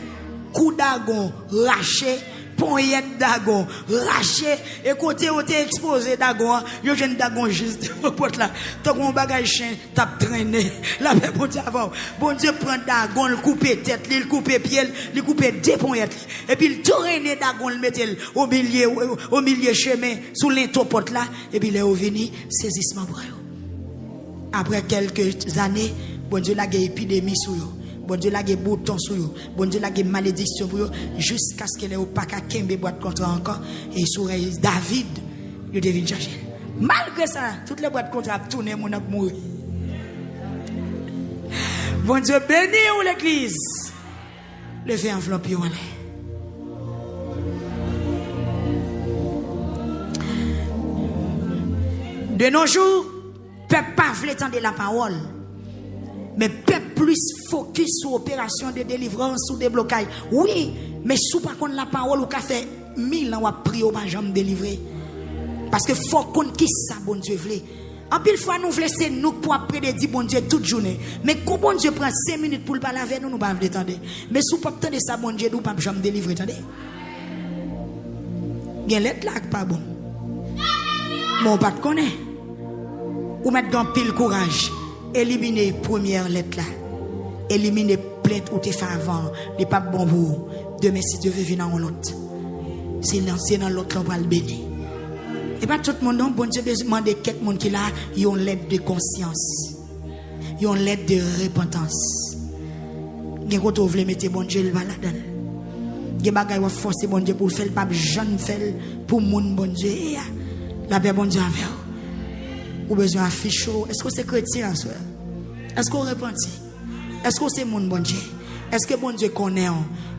coup Dagon raché, poignette Dagon raché, et côté où tu exposé Dagon, il y a un Dagon juste au porte là. Tant qu'on bagage chien, t'as traîné. La paix, bon Dieu avant. Bon Dieu prend Dagon, le coupe tête, le coupe pied, le coupe deux poignettes. Et puis il tourne Dagon, le met au milieu chemin, sous l'intoporte là. Et puis il est venu, saisissement pour eux. Après quelques années, bon Dieu, la épidémie sur eux. Bon Dieu l'a bouton sur eux. Bon Dieu l'a malédiction pour eux. Jusqu'à ce qu'elle ait pas qu'à kembe boîte contrat encore. Et sur David, il devine changer. Malgré ça, toutes les boîtes contrat tourner, mon ap mourir. Bon Dieu béni ou l'église. Levez enveloppe en l'air. De nos jours, peuple pas veut entendre la parole. Mais peuple plus focus sur l'opération de délivrance ou de blocage. Oui, mais sous par contre la parole ou qu'a fait 1000 ans ou a prié au pas jamais délivré. Parce que faut qu'on qui ça bon Dieu veut. En pile fois nous voulons c'est nous pour après de dire bon Dieu toute journée. Mais quand bon Dieu prend 5 minutes pour le parler avec nous, nous pas attendre. Mais sous pas attendre ça bon Dieu nous pas jamais délivrer, attendez. Gen lettre là pas bon. Mon pas te connaît. Ou mettre dans pile courage. Éliminer première lettre là. Éliminer plainte ou te fait avant, les pas bon pour. Demain si Dieu veut venir dans l'autre. C'est dans l'autre qu'on va le bénir. Et pas tout le monde, non, bon Dieu demande quelqu'un qui a une lettre de conscience. Une lettre de repentance. Quand vous voulez mettre bon Dieu, il va là-dedans. Vous avez forcer bon Dieu pour le faire, pas jeune faire pour moun bon Dieu. La paix bon Dieu avec vous. Vous besoin d'afficher. Est-ce que c'est chrétien, soeur? Est-ce qu'on repentit? Est-ce que c'est moun bon Dieu? Est-ce que bon Dieu connaît?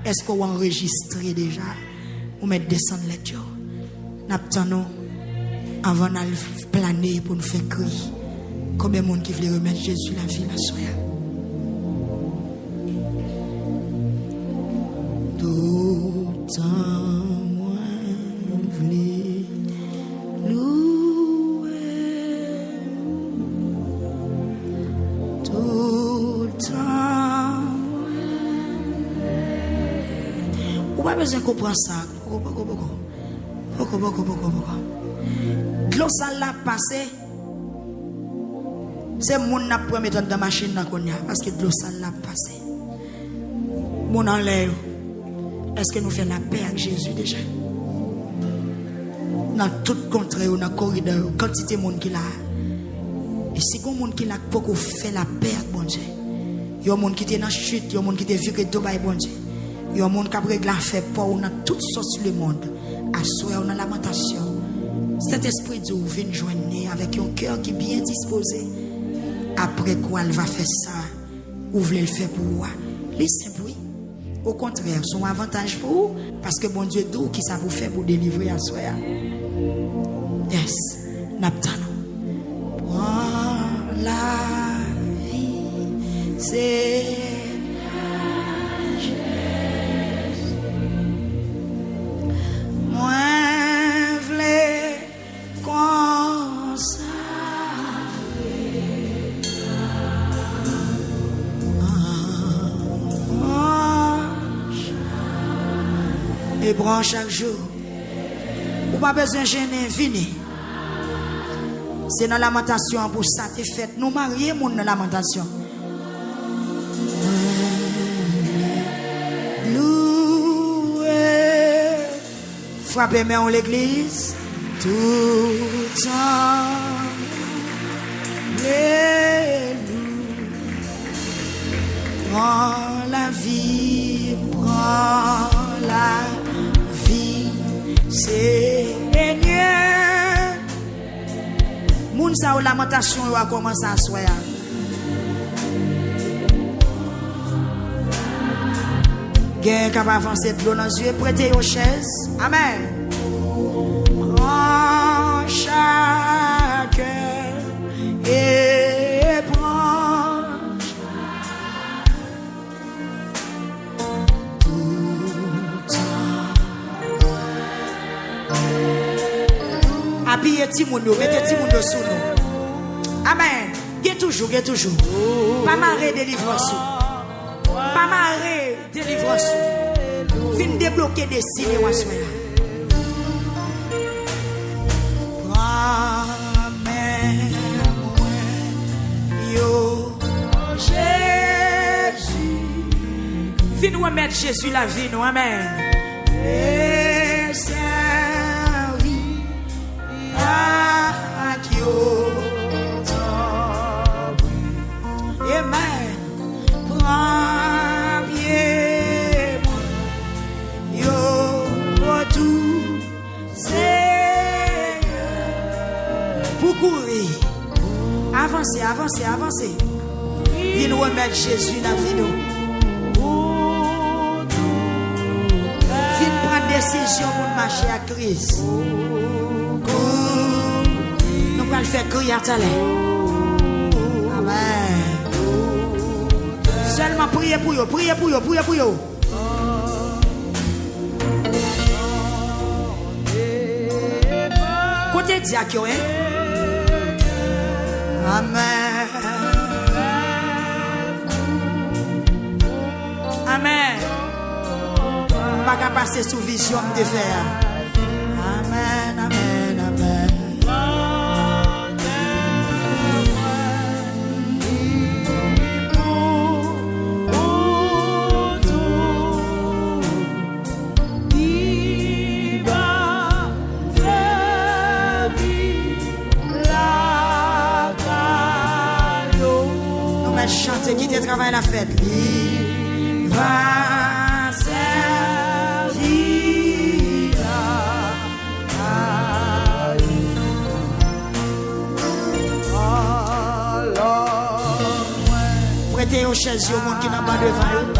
Est-ce qu'on enregistre déjà? Vous mettez descendre lettre. N'attendons. Avant de planer pour nous faire crier. Combien de monde qui veut remettre Jésus la vie la soirée? Tout temps moi voulais louer. Tout temps ou pas besoin de comprendre ça. Beaucoup. L'eau ça l'a passé. C'est mon n'a pas mettre dans la machine parce que l'eau ça l'a passé. Mon enlève. Est-ce que nous faisons la paix avec Jésus déjà? Dans tout contraire, dans le corridor, quantité de monde qui l'a. Et si il y a des gens qui l'a beaucoup fait la paix avec bon Dieu. Il y a des gens qui étaient dans la chute, il y a des gens qui étaient virés de bon Dieu. Il y a des gens qui ont réglé fait pour dans toutes sortes sur le monde. À soi, on a lamentation. Cet esprit de vous vient joindre avec un cœur qui est bien disposé. Après quoi, elle va faire ça. Vous voulez le faire pour vous. Laissez oui. Au contraire, son avantage pour vous. Parce que bon Dieu, d'où qui ça vous fait pour délivrer à soi. Yes. N'abtano. Prends la vie. C'est et prends chaque jour. Ou pas besoin de gêner, venez. C'est dans la lamentation pour ça, t'es fait. Nous marions mon dans la lamentation. Loué. Frappez main en l'église. Tout temps. Prends la vie, prends la vie, Seigneur. Moun sa ou lamentation ou a commencé à soya. Gen capable avancer de l'eau dans les yeux, prêtez aux chaises. Amen. Prends chacun et prends tout. Habillez Timondo, mettez Timondo sous nous. Amen. Get toujours. Pas marrer délivrance. Pas marrer délivrance. Fin débloquer des signes ou assoya. Yo Jésus. Fin nous mettre Jésus la vie nous. Amen. Et servi à Dieu. Amen. avancez, avancez. Viens remettre Jésus dans la vie nous. Viens prendre décision pour marcher à Christ. Nous allons le faire crier à talent. Amen. Seulement priez pour vous, priez pour vous, priez pour vous. Côté diacre, hein? Amen. Amen. Pas qu'à passer sous vision de faire. Amen, amen, amen. Chanter qui te travaille la fête. Il va servir prêtez aux chaises au monde qui n'a pas devant eux.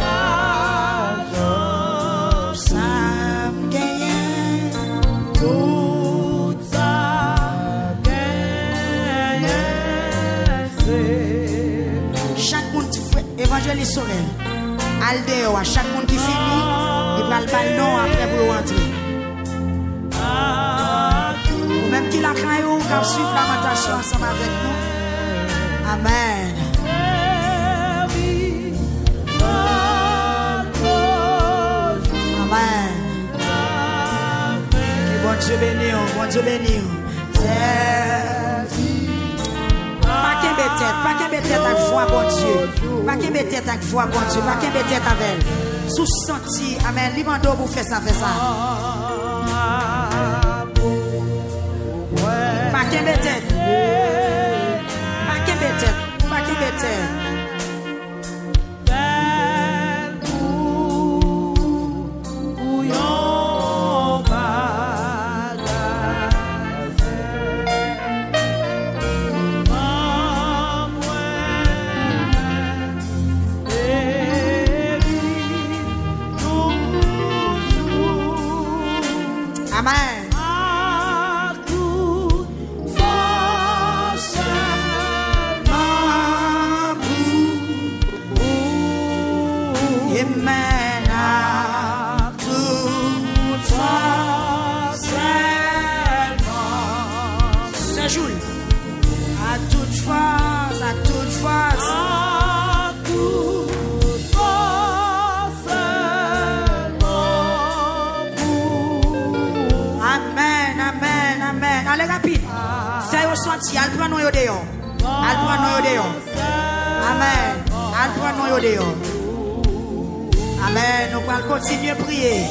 Ça me gagne tout ça gagne. Chaque monde évangéliste Sorel Aldeo à chaque monde qui finit il va le ballon après pour rentrer ou même qui la craint ou qui suivre lamentation ensemble avec nous. Amen. Amen. Que bon Dieu bénisse, bon Dieu bénisse. Pas qu'un tête, pas qu'un tête avec foi, bon Dieu. Pas qu'un tête avec foi, bon Dieu. Pas qu'un tête avec elle. Sous senti, amen. Limando pour faire ça, faire ça. Pas qu'un tête. Pas qu'un tête, pas qu'un tête. Amen. À toute force, à toute force. Amen, amen, amen. Allez rapide. Fais au senti, al prend nous dehors. Al prend nous dehors. Amen. Al prend nous dehors. Amen. Nous allons continuer à prier.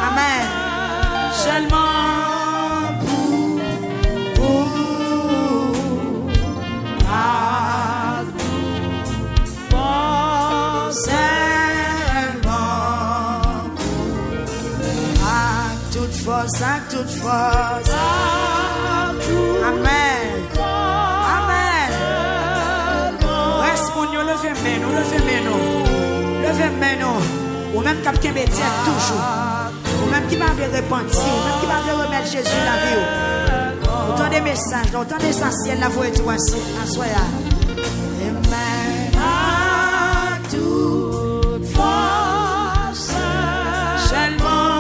Amen. Seulement à toute force. Amen. Amen. Reste pour nous, levez main, levez main. Ou même quelqu'un qui tient toujours. Ou même qui m'a repentir. Ou même qui m'a remettre Jésus dans la vie. Autant de messages, autant d'essentiels, la voix est tout à soi. Amen. À toute force. Seulement.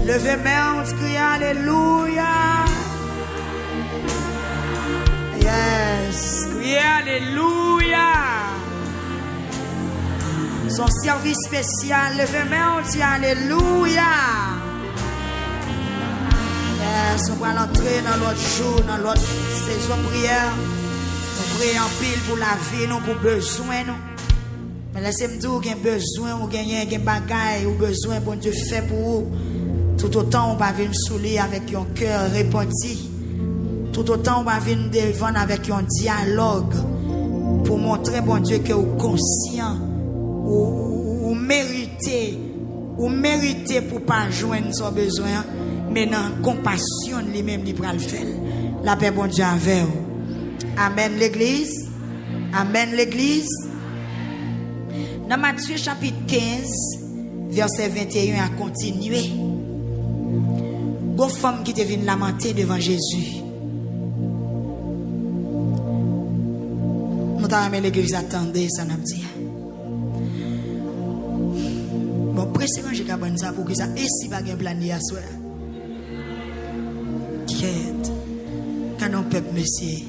Levez main, on crie Alléluia. Yes, criez Alléluia. Son service spécial, levez main, on dit alléluia. Yes, on va l'entrer dans l'autre jour, dans l'autre saison prière. On prie en pile pour la vie, non pour besoin, non. Mais laissez-moi dire qu'il y a besoin, ou qu'il y a un bagage, ou besoin, bon Dieu fait pour vous. Tout autant on va venir souler avec un cœur répandu. Tout autant on va venir devant avec un dialogue. Pour montrer, bon Dieu, que vous êtes conscient, ou méritez pour ne pas joindre son besoin, mais dans compassion, lui-même, il va le faire. La paix, bon Dieu, avec vous. Amen, l'Église. Amen, l'Église. Dans Matthieu chapitre 15, verset 21 à continuer. Une femme qui te vient lamenter devant Jésus. Nous t'avons l'église attendez, ça n'a pas dit. Bon, précisément, j'ai qu'à ça pour que ça, et si pas un plan à soi. Quête. Quand on peut, monsieur.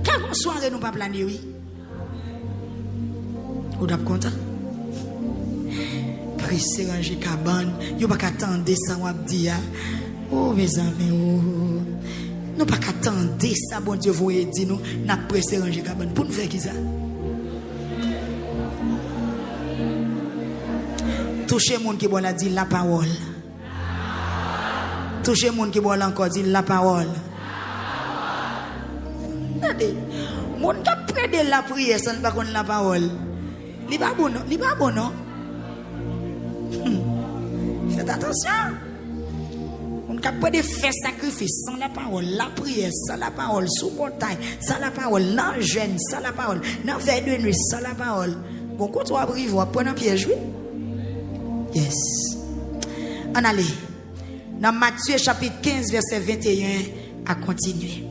Quand on soirée, nous pas planer, oui. Vous êtes content? Précisément, j'ai qu'à vous pas attendre ça, on va dire. Oh, mes amis, oh. Nous pas attendre ça, bon Dieu, vous dit nous, n'a pressé ranger cabane pour nous faire qui ça? Touchez monde qui bon la dit la parole. Touchez monde qui bon encore dit la parole. Regardez, monde qui près de la prière sans pas connaître la parole. Il pas bon, il pas bon non. Faites attention. On peut de faire sacrifice sans la parole, la prière, sans la parole, sous montagne, sans la parole, dans jeûne, sans la parole, dans veille de nuit, sans la parole. Bon, quand tu vas prier, vous prendre un piège, oui? Yes. On allait. Dans Matthieu chapitre 15, verset 21, à continuer.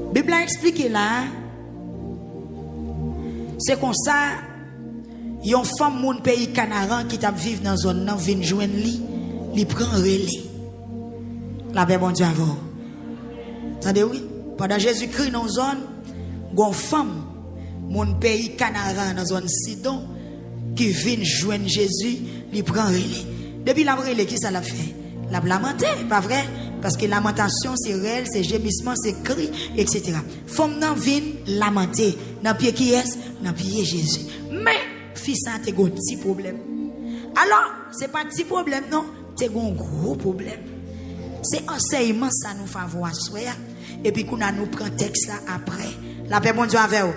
La Bible a expliqué là, c'est comme ça, il y a une femme, mon pays Canaran, qui t'a vivre dans une zone, vient joindre lui, il prend relais. La paix, bon Dieu, avant. Attendez, oui. Pendant Jésus-Christ, dans une zone, il y a une femme, mon pays Canaran, dans une zone Sidon, qui vient joindre Jésus, il prend relais. Depuis la relais, qui ça l'a fait? La lamenté, pas vrai? Parce que lamentation, c'est réel, c'est gémissement, c'est cri, etc. Femme nan vient lamenter. Dans pied qui est? Dans pied Jésus. Mais, fils, ça, t'es un petit problème. Alors, c'est pas un petit problème, non? T'es un gros problème. C'est enseignement, ça nous fait voir. Et puis, qu'on a nous prend texte là après. La paix, bon Dieu, avec vous.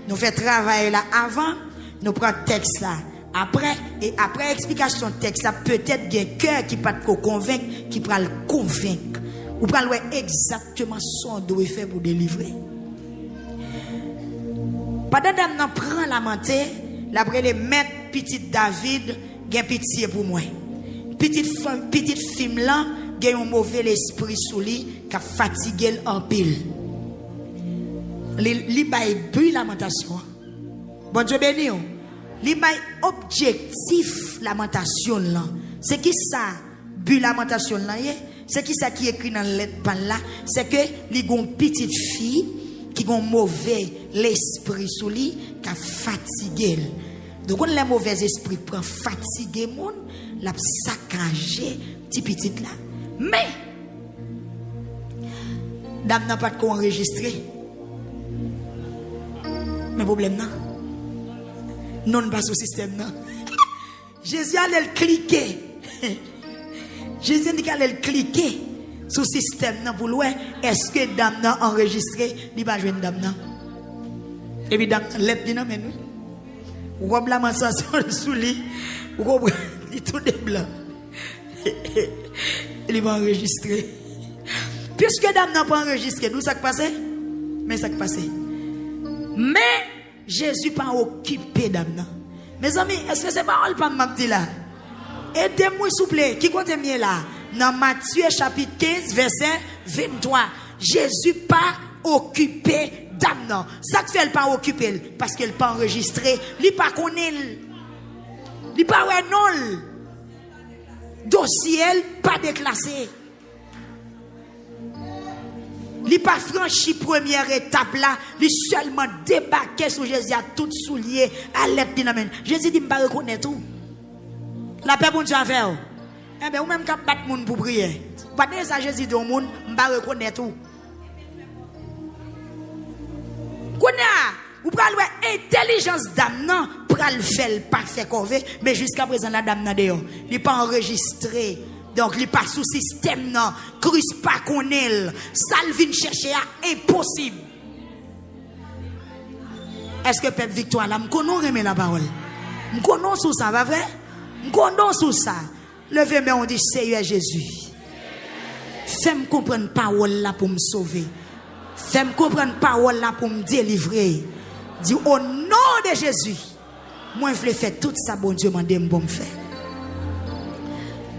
Nous fait travail là avant, nous prend texte là après, et après explication de texte, ça peut-être qu'il y a un cœur qui peut te convaincre, qui peut le convaincre. Ou peut le exactement ce qu'on doit faire pour délivrer. Pendant que nous prenons la mentée, après les mettre petit David, il y a pitié pour moi. Petite femme là, il y a un mauvais esprit sous lui qui a fatigué en pile. Il a bu lamentation. Bon Dieu béni. Il a objectif lamentation là. C'est qui ça? Bu lamentation là. C'est qui ça qui écrit dans la lettre là? C'est que il y a une petite fille qui a un mauvais l'esprit sous lui qui a fatigué. Donc quand le mauvais esprit prend fatigué monde, l'a saccagé petit là. Mais dame n'a pas de quoi enregistrer. Mais problème non. Non pas sous système non. Jésus allait cliquer. Jésus dit qu'elle cliquer sur système non pour voir est-ce que dame n'a enregistré, il va jouer dame non. Et puis dame lettre dit non mais oui. Ou quoi la massation sous lui, ou quoi il tout des blancs. Il va enregistrer. Puisque dame n'a pas enregistré, d'où ça qui passé? Mais ça qui passé. Mais Jésus pas occupé d'âme. Mes amis, est-ce que c'est parole pas m'a dit là? Aidez-moi s'il vous plaît. Qui compte mieux là? Dans Matthieu chapitre 15 verset 23. Jésus pas occupé d'âme non. Ça fait elle pas occupé parce qu'elle pas enregistré, il pas connaît. Il pas ouais non. Dossier pas déclassé. Il il pas franchi première étape là, il seulement débarqué sur Jésus à tout soulier à l'aide dynamite. Jésus dit pas reconnaître tout. La paix bon Dieu a fait. Eh ben ou même quand battre monde pour prier. Pas de ça Jésus dit au monde, pas reconnaître tout. Ou pral ouais intelligence dame non pral faire pas faire corvée mais jusqu'à présent la dame nan dehors il pas enregistré donc il pas sous système non crus pas connaît salvin chercher impossible. Est-ce que peuple victoire là me connaît remet la parole me connaît sous ça pas vrai me connaît sous ça levez mais on dit Seigneur Jésus fais-moi comprendre parole là pour me sauver. Fais-moi comprendre parole là pour me délivrer. Dis au nom de Jésus. Moi je veux faire tout ça bon Dieu m'a demandé pour me faire.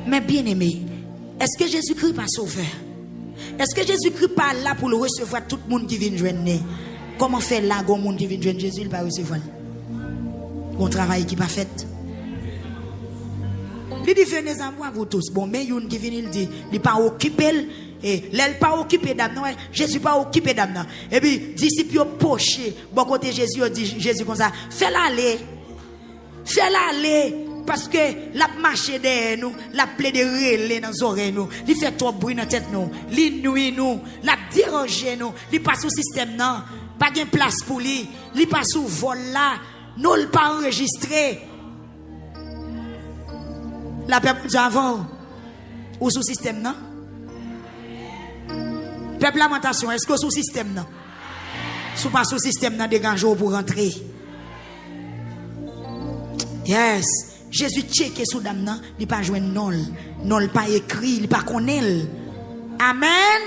Mais bien aimé, est-ce que Jésus-Christ pas sauveur? Est-ce que Jésus-Christ pas là pour le recevoir tout le monde qui vient joindre? Comment faire là grand monde qui vient joindre Jésus il pas recevoir? Bon travail qui pas fait. Il dit venez à moi vous tous. Bon mais une qui vient il dit il pas occupé et l'elle pas occupé d'âme non Jésus pas occupé d'âme non et puis disciples yo poché bon côté Jésus dit Jésus comme ça fais-la aller parce que la marché derrière nous la plaie de relais dans oreilles nous il fait trop bruit dans tête nous il nuit nous la déranger nous il pas sous système non pas gain place pour lui il pas sous vol là nous le pas enregistré la peuple avant ou sous système non peuple lamentation est-ce que sous système non sous pas sous système non dégage pour rentrer yes Jésus checké sous dame non il pas joindre non pas écrit il pas connaît amen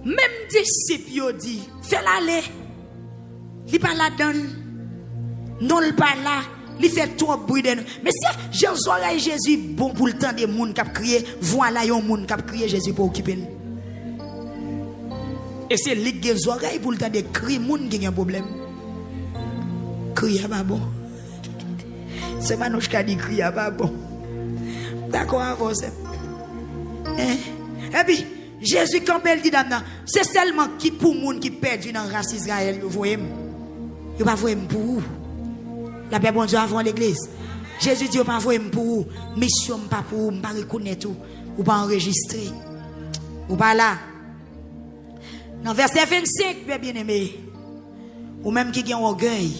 même disciple yo dit fais l'aller il pas là dedans non il pas là il fait trop bruit de nous. Mais si j'ai oreille Jésus bon pour le temps des monde qui crié, voilà yon monde qui crié Jésus pour occuper. Et c'est lui qui a oreille pour le temps des cris monde qui a un problème. Crier pas bon. C'est pas nous qui dit crier pas bon. D'accord avancez. Et puis Jésus quand il dit maintenant, c'est seulement qui pour monde qui perdu dans race Israël, vous voyez. Vous pas voyez pour vous. La paix bon Dieu avant l'église. Jésus dit pas voyer pour vous, mission pas pour vous, pas reconnaître tout, ou pas enregistrer. Ou pas là. Dans verset 25, bien aimé. Ou même qui a orgueil,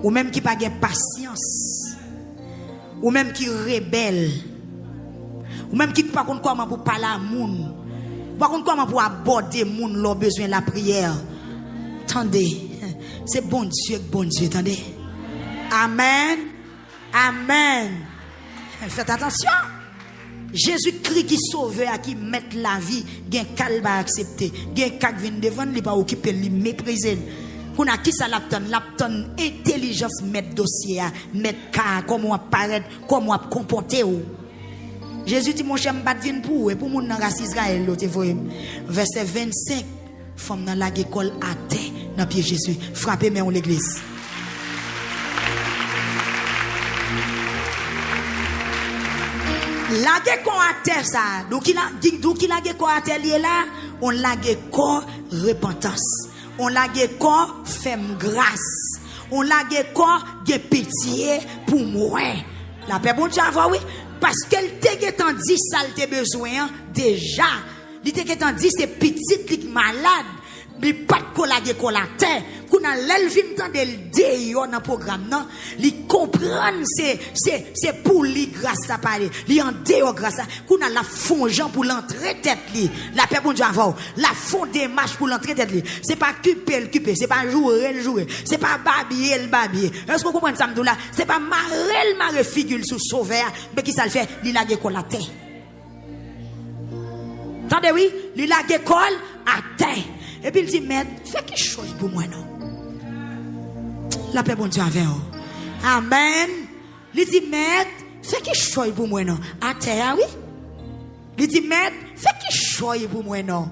ou même qui pas de patience, ou même qui rebelle, ou même qui pas contre comment pour parler à moun, pas contre comment pour aborder moun leur besoin de la prière. Attendez, c'est bon Dieu, attendez. Amen. Amen. Faites attention. Jésus-Christ qui sauve à qui met la vie, gen kal ba accepter, gen kak vinn devant li pas occuper li mépriser. Qu'on a qui ça l'apton intelligence mettre dossier, mettre cas comment apparaître, comment comporter ou. Jésus dit mon cher m'pas vinn pour et pour moun nan race Israël l'autre voyez. Verset 25 femme dans la école à terre dans pied Jésus, frappez mais on l'église. La gecko à terre ça donc il a gecko à terre là on la gecko repentance on la gecko femme grâce on la gecko ge pitié pour moi la paix bon Dieu avoir oui parce qu'elle te dit ça te besoin déjà il te dit c'est petite qui malade mais pas de collage collatère qu'on a l'elvin temps de déyo dans programme non li comprendre c'est pour lui grâce à parler li en déyo grâce à qu'on a la fond Jean pour l'entrée tête li la paix bon Dieu avant la fond démarche pour l'entrée tête li c'est pas cuper c'est pas jouer c'est pas babiller est-ce que vous comprenez ça me là c'est pas marrer figure sous sauveur mais qui ça le fait li la collatère attendez oui li la école à terre. Et puis il dit, maître, fais quelque chose pour moi, non? La paix, bon Dieu, avec vous. Amen. Il dit, maître, fais quelque chose pour moi, non? À terre, oui? Il dit, maître, fais quelque chose pour moi, non?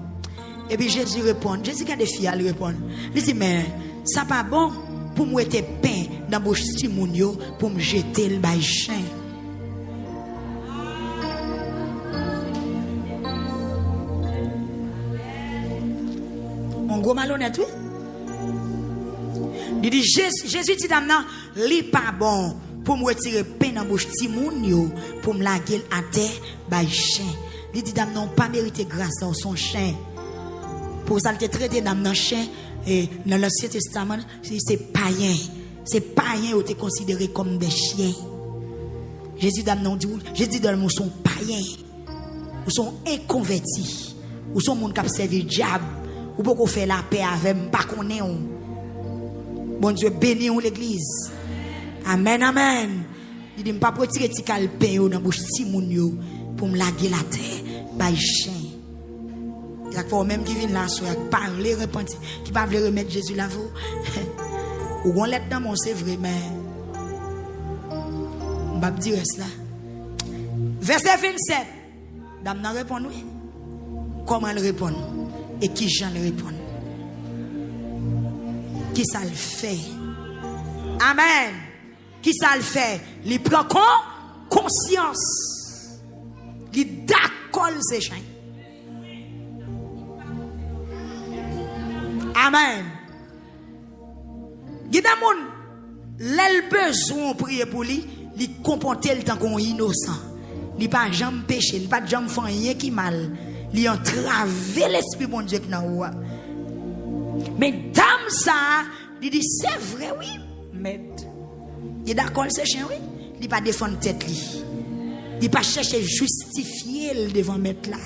Et puis Jésus répond, Jésus a des filles à lui répondre. Il dit, mais ça pas bon pour moi être pain dans la bouche de mon yo pour me jeter le bail chien. gros malhonnête, oui. Il dit, Jésus dit, d'amener, li pas bon pour me retirer pain dans bouche ti moun yo, pour me laguer à terre, by chien. Il dit, d'amener, pas mérité grâce dans son chien. Pour ça, il était traité d'amener chien, et dans l'Ancien Testament, c'est païen. C'est païen ou t'es considéré comme des chiens. Jésus d'amener, Jésus d'amener, sont païens. Ou sont inconvertis. Ou sont moun qui a servi le diable. Ou beaucoup faire la paix avec moi, pas qu'on est. Bon Dieu, bénis l'église. Amen, amen. Il dit, je ne pas retirer ti calpin dans la bouche de moun yo pour me laguer la terre. By chien. Il y a fois même qui vient là, qui parle, repentir, qui ne veut remettre Jésus là vous. Ou on l'est dans mon c'est vrai, mais on va dire cela. Verset 27. Dame n'a répondu. Comment elle répond? Et qui j'en répond? Qui ça le fait? Amen. Qui ça le fait? Il prend conscience. Il d'accord ses chiens. Amen. Il y a des gens qui ont besoin de prier pour lui, il comporte le temps qu'on est innocent. Il n'a pas jamais péché, il n'a pas jamais fait rien qui mal. Il a entravé l'esprit de Dieu qui n'a pas. Mais dame ça, il dit c'est vrai oui, mais il est d'accord c'est chien oui. Il n'a pas défendre tête lui. Il n'a pas chercher justifier devant mettre là.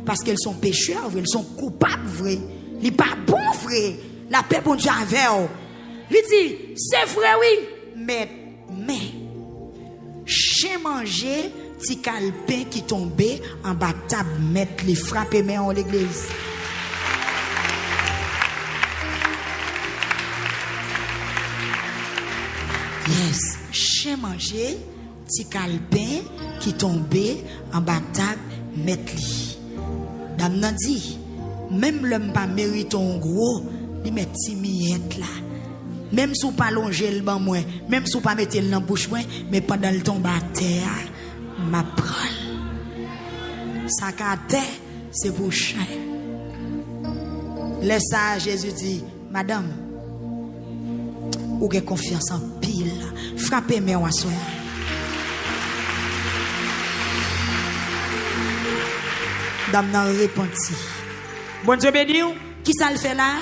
Parce qu'ils sont pécheurs, ils sont coupables vrai. Il n'est pas bon vrai. La paix pour Dieu avec eux. Il dit c'est vrai oui, mais chien manger petit calpin qui tombait en bas de table mettre les frapper mais en l'église. Yes, chien manger petit calpin qui tombait en bas de table mettre lui. Dame nan dit même l'homme pas mérite en gros, il met petit miette là. Même si vous pas longer le ban moins, même si vous pas mettre le dans bouche moins, mais pendant le tombe à terre, ma parole. Ça qu'à terre, c'est pour chien. Laisse ça, Jésus dit, madame, ou avez confiance en pile, frappez-moi en soi. Dame n'a répondu. Bon Dieu béni, qui ça le fait là?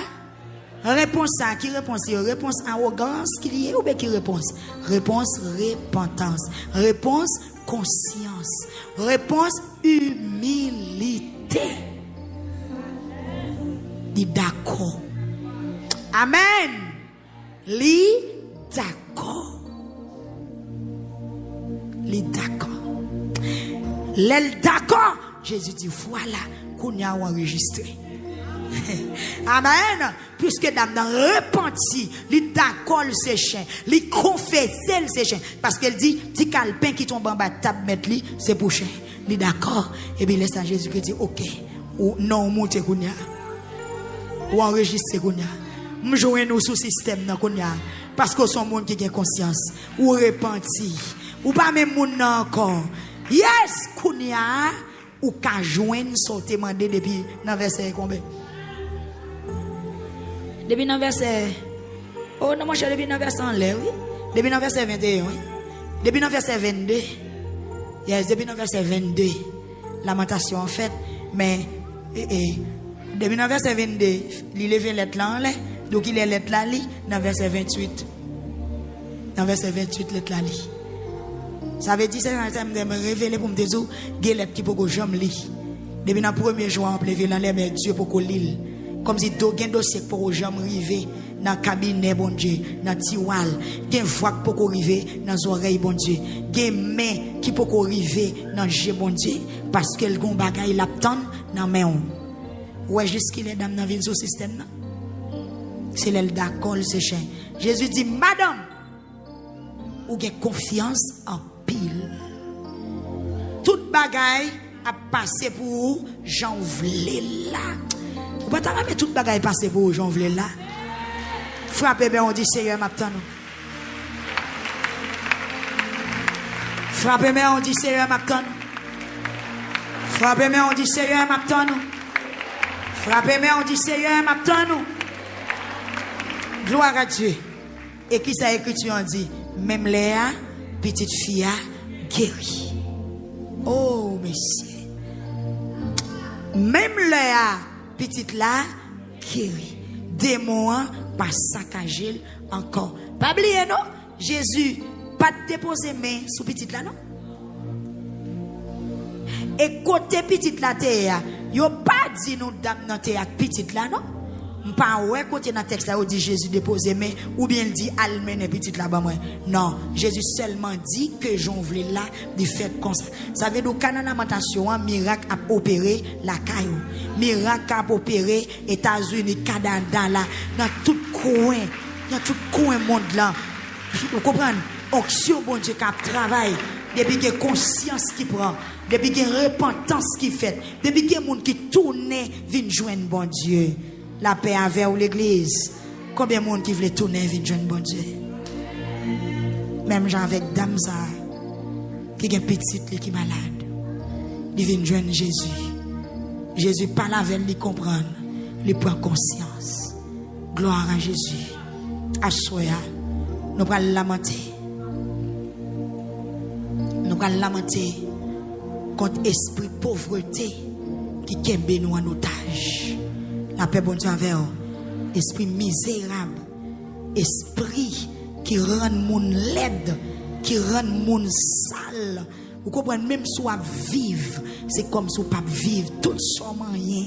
Réponse ça, qui réponse? Réponse arrogance qui liée ou bien qui réponse? Réponse repentance. Réponse conscience. Réponse humilité. Dit d'accord. Amen. Li d'accord. Li d'accord. L'elle d'accord. Jésus dit voilà qu'on a enregistré. Amen. Puisque dame n'a repenti, il d'accord ses chiens, il confesse ses chiens. Parce qu'elle dit, si calpin qui tombe en bas de table, mettre lui, c'est pour chien. Il d'accord. Et bien, laisse à Jésus qui dit, ok, ou non, montez kounya, ou enregistrez kounya. M'jouen nous sous système dans kounya. Parce que son monde qui a conscience, ou repenti, ou pas même moun encore. Yes, kounya, ou ka joindre son demandé depuis dans verset combien? Depuis dans verset. Oh non, mon cher, depuis dans verset en l'air, oui. Depuis dans verset 21, oui. Depuis dans verset 22. Yes, depuis dans verset 22. Lamentation en fait. Mais, depuis dans verset 22, il lève lettre là en l'air. Donc il est lettre là, dans verset 28. Dans verset 28, lettre là, ça veut dire que c'est me révéler pour me dire que lettre qui peut que j'aime li. Depuis dans le premier jour, on peut lever dans l'air, mais Dieu pour qu'on l'île. Comme si tu as un dossier pour jamais arriver dans le cabinet, bon Dieu, dans le tiroir, il y a une voix pour arriver dans les oreilles, bon Dieu, il y a une main qui peut arriver dans le jeu, bon Dieu, parce que le gon bagay il attend dans la main. Ouais, jusqu'il est dans le vie sous système. C'est le d'accord, c'est chien. Jésus dit, madame, ou avez confiance en pile. Toute bagaille a passé pour vous, j'en voulais là. Vous ne pouvez pas mettre toute bagaille passer pour vous, j'en voulais là. Frappez bien, on dit Seigneur, m'attend. Frappez bien, on dit Seigneur, m'attend. Frappez bien, on dit Seigneur, m'attend. Frappez mais on dit Seigneur, m'attend nous. Gloire à Dieu. Et qui ça écrit on dit même Léa, petite fille a guéri. Oh monsieur. Même Léa, petite là guéri. Démon pas saccagé encore. Pas oublier non, Jésus pas déposer main sous petite là non. Et côté petite la terre, yo pas dit nous dame nan terre ak petite là non. Pas ouais côté dans texte là où dit Jésus déposer main ou bien il dit almene petite là bas moi. Non, Jésus seulement dit que j'en voulais là du fait comme ça. Ça veut dire canal lamentation un miracle a opéré la caillou. Miracle a opéré États-Unis, Canada là dans tout coin monde là. Vous comprenez? Onction bon Dieu qui travaille depuis que conscience qui prend, depuis que repentance qui fait, depuis que monde qui tourne vient joindre bon Dieu. La paix avec ou l'église. Combien de monde qui veut tourner vient joindre bon Dieu? Même gens avec dame ça qui est petite qui est malade. Il vient joindre Jésus. Jésus parle avec lui comprendre, il prend conscience. Gloire à Jésus. Assoya, nous allons lamenter. Nous allons lamenter contre esprit de pauvreté qui kembe nous en otage. La paix bon Dieu avec vous. Esprit misérable, esprit qui rend moun laide, qui rend moun sale. Vous comprenez, même si vous vivez, c'est comme si vous ne pas vivre tout son moyen.